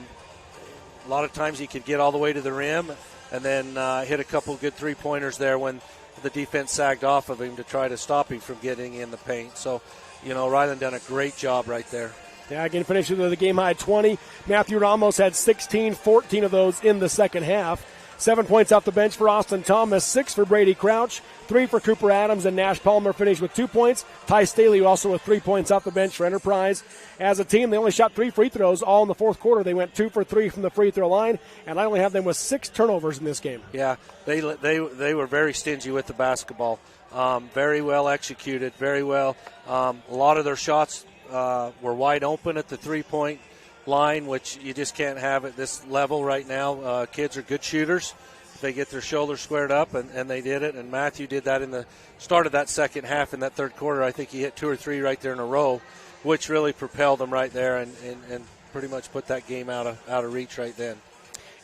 lot of times he could get all the way to the rim and then hit a couple good three-pointers there when the defense sagged off of him to try to stop him from getting in the paint. So, Ryland done a great job right there. Yeah, again, finishing with a game-high 20. Matthew Ramos had 16, 14 of those in the second half. 7 points off the bench for Austin Thomas, 6 for Brady Crouch, 3 for Cooper Adams, and Nash Palmer finished with 2 points. Ty Staley also with 3 points off the bench for Enterprise. As a team, they only shot 3 free throws all in the fourth quarter. They went 2 for 3 from the free throw line, and I only have them with 6 turnovers in this game. Yeah, they were very stingy with the basketball. Very well executed, very well. A lot of their shots were wide open at the three-point line, which you just can't have at this level right now. Kids are good shooters. They get their shoulders squared up, and they did it. And Matthew did that in the start of that second half in that third quarter. I think he hit 2 or 3 right there in a row, which really propelled them right there and pretty much put that game out of reach right then.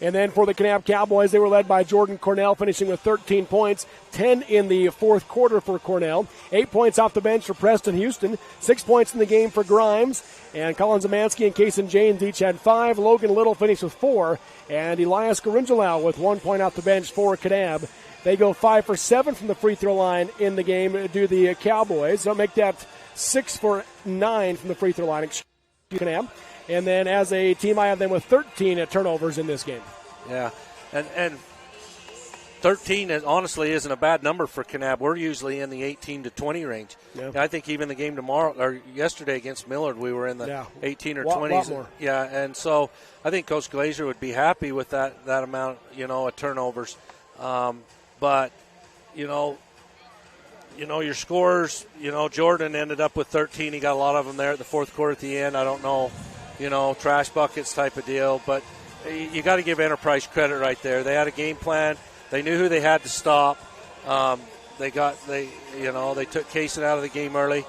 And then for the Kanab Cowboys, they were led by Jordan Cornell, finishing with 13 points, 10 in the fourth quarter for Cornell, 8 points off the bench for Preston Houston, 6 points in the game for Grimes, and Colin Zamansky and Kason James each had 5. Logan Little finished with 4, and Elias Garinjalau with 1 point off the bench for Kanab. They go 5 for 7 from the free throw line in the game, do the Cowboys. They'll make that 6 for 9 from the free throw line, Kanab. And then as a team, I have them with 13 turnovers in this game. Yeah, and 13 honestly isn't a bad number for Kanab. We're usually in the 18 to 20 range. Yeah. I think even the game tomorrow or yesterday against Millard, we were in the 18 or 20s. Lot more. Yeah, and so I think Coach Glazer would be happy with that amount, of turnovers. But your scores. Jordan ended up with 13. He got a lot of them there at the fourth quarter at the end. I don't know. Trash buckets type of deal. But you got to give Enterprise credit right there. They had a game plan. They knew who they had to stop. They took Kaysen out of the game early.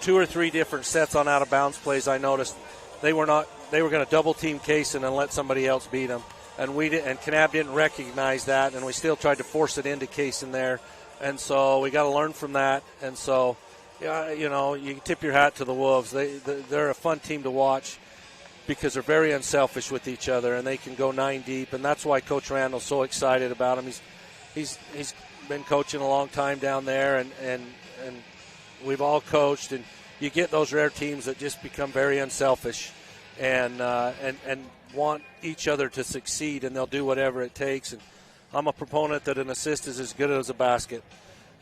2 or 3 different sets on out of bounds plays. I noticed they were going to double team Kaysen and let somebody else beat them. And Kanab didn't recognize that, and we still tried to force it into Kaysen there. And so we got to learn from that. And so, you tip your hat to the Wolves. They're a fun team to watch, because they're very unselfish with each other, and they can go 9 deep, and that's why Coach Randall's so excited about him. He's been coaching a long time down there, and we've all coached, and you get those rare teams that just become very unselfish and want each other to succeed, and they'll do whatever it takes. And I'm a proponent that an assist is as good as a basket.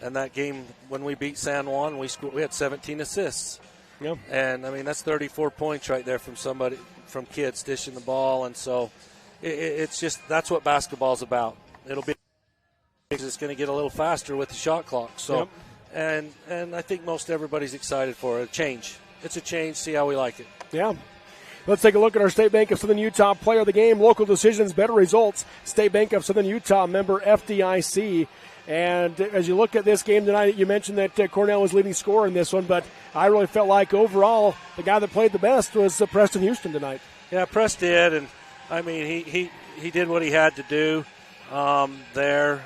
And that game, when we beat San Juan, we had 17 assists. Yep. And, that's 34 points right there from kids dishing the ball. And so it's just that's what basketball's about. It's going to get a little faster with the shot clock. So, yep. And I think most everybody's excited for it. A change. It's a change. See how we like it. Yeah. Let's take a look at our State Bank of Southern Utah player of the game. Local decisions, better results. State Bank of Southern Utah, member FDIC. And as you look at this game tonight, you mentioned that Cornell was leading scorer in this one, but I really felt like overall the guy that played the best was Preston Houston tonight. Yeah, Press did, and he did what he had to do there.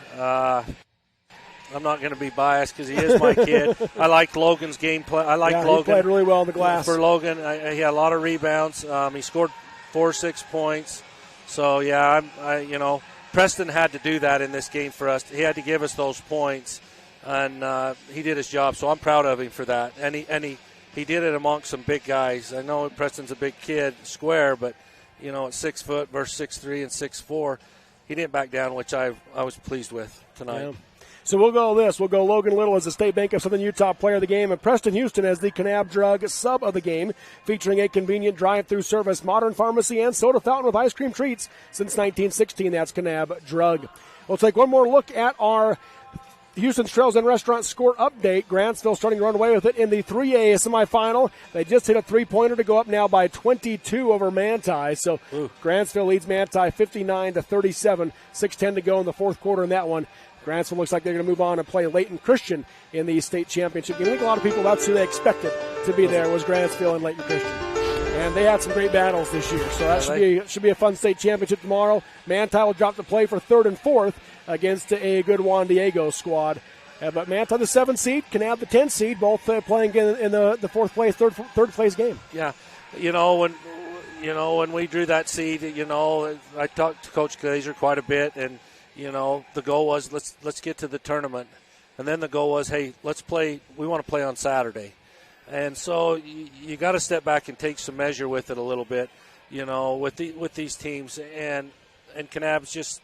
I'm not going to be biased because he is my kid. I like Logan's game play. Logan. He played really well in the glass. For Logan, he had a lot of rebounds. He scored 4 or 6 points. So, Preston had to do that in this game for us. He had to give us those points, and he did his job. So I'm proud of him for that. And he did it amongst some big guys. I know Preston's a big kid, square, but at 6 foot versus 6'3" and 6'4", he didn't back down, which I was pleased with tonight. Yeah. So we'll go this. We'll go Logan Little as the State Bank of Southern Utah player of the game, and Preston Houston as the Kanab Drug sub of the game, featuring a convenient drive-through service, modern pharmacy, and soda fountain with ice cream treats since 1916. That's Kanab Drug. We'll take one more look at our Houston's Trails and Restaurant score update. Grantsville starting to run away with it in the 3A semifinal. They just hit a three-pointer to go up now by 22 over Manti. So Grantsville leads Manti 59-37, 6:10 to go in the fourth quarter in that one. Grantsville looks like they're going to move on and play Layton Christian in the state championship game. I think a lot of people, that's who they expected to be there, was Grantsville and Layton Christian. And they had some great battles this year, so that should be a fun state championship tomorrow. Manti will drop to play for 3rd and 4th against a good Juan Diego squad. But Manti, the 7th seed, Kanab, the 10th seed, both playing in the 4th place, third place game. Yeah, when we drew that seed, I talked to Coach Glazer quite a bit, and the goal was let's get to the tournament, and then the goal was, hey, let's play. We want to play on Saturday, and so you got to step back and take some measure with it a little bit, with these teams, and Kanab's just,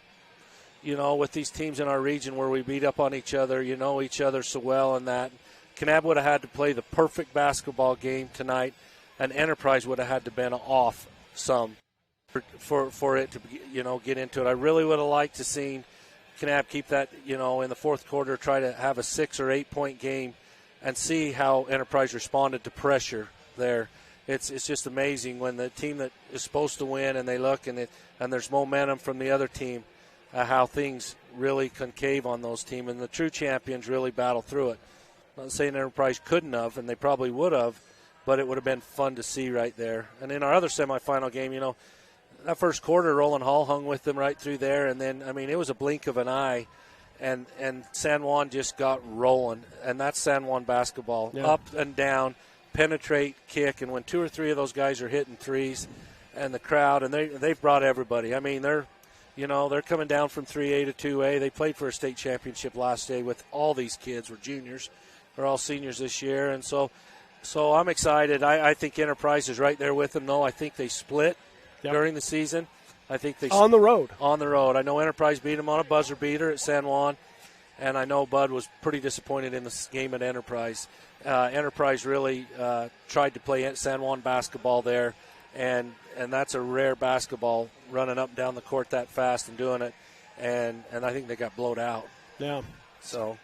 with these teams in our region where we beat up on each other, each other so well, and that Kanab would have had to play the perfect basketball game tonight, and Enterprise would have had to been off some. For it to get into it. I really would have liked to seen Kanab keep that in the fourth quarter, try to have a 6 or 8 point game, and see how Enterprise responded to pressure there. It's just amazing when the team that is supposed to win and they look and there's momentum from the other team, how things really concave on those teams, and the true champions really battle through it. I'm not saying Enterprise couldn't have, and they probably would have, but it would have been fun to see right there. And in our other semifinal game, that first quarter, Roland Hall hung with them right through there, and then, I mean, it was a blink of an eye, and San Juan just got rolling, and that's San Juan basketball. Yeah. Up and down, penetrate, kick, and when 2 or 3 of those guys are hitting threes, and the crowd, and they've brought everybody. I mean, they're coming down from 3A to 2A. They played for a state championship last day with all these kids were juniors. They're all seniors this year, and so I'm excited. I think Enterprise is right there with them, though. I think they split during the season. I think they on the road. On the road. I know Enterprise beat them on a buzzer beater at San Juan, and I know Bud was pretty disappointed in this game at Enterprise. Enterprise really tried to play San Juan basketball there, and that's a rare basketball, running up and down the court that fast and doing it, and I think they got blowed out. Yeah. So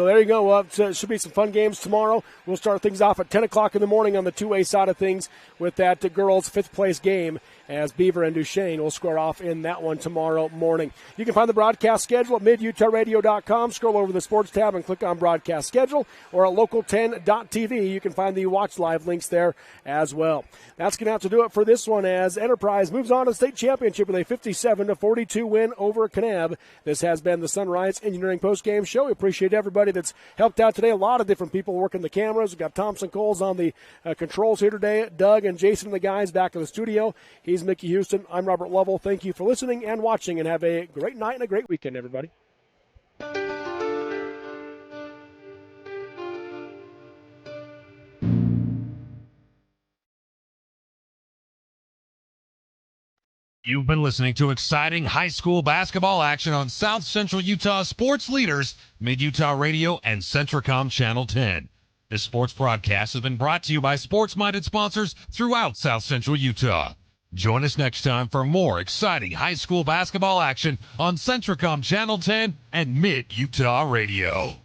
there you go. It should be some fun games tomorrow. We'll start things off at 10 o'clock in the morning on the 2A side of things with that girls' fifth-place game as Beaver and Duchesne will square off in that one tomorrow morning. You can find the broadcast schedule at midutahradio.com. Scroll over the sports tab and click on broadcast schedule, or at local10.tv. You can find the watch live links there as well. That's going to have to do it for this one as Enterprise moves on to the state championship with a 57-42 win over Kanab. This has been the Sunrise Engineering postgame show. We appreciate everybody that's helped out today. A lot of different people working the cameras. We've got Thompson Coles on the controls here today. Doug and Jason and the guys back in the studio. He's Mickey Houston. I'm Robert Lovell. Thank you for listening and watching, and have a great night and a great weekend, everybody. You've been listening to exciting high school basketball action on South Central Utah sports leaders, Mid-Utah Radio and Centricom Channel 10. This sports broadcast has been brought to you by sports-minded sponsors throughout South Central Utah. Join us next time for more exciting high school basketball action on Centricom Channel 10 and Mid-Utah Radio.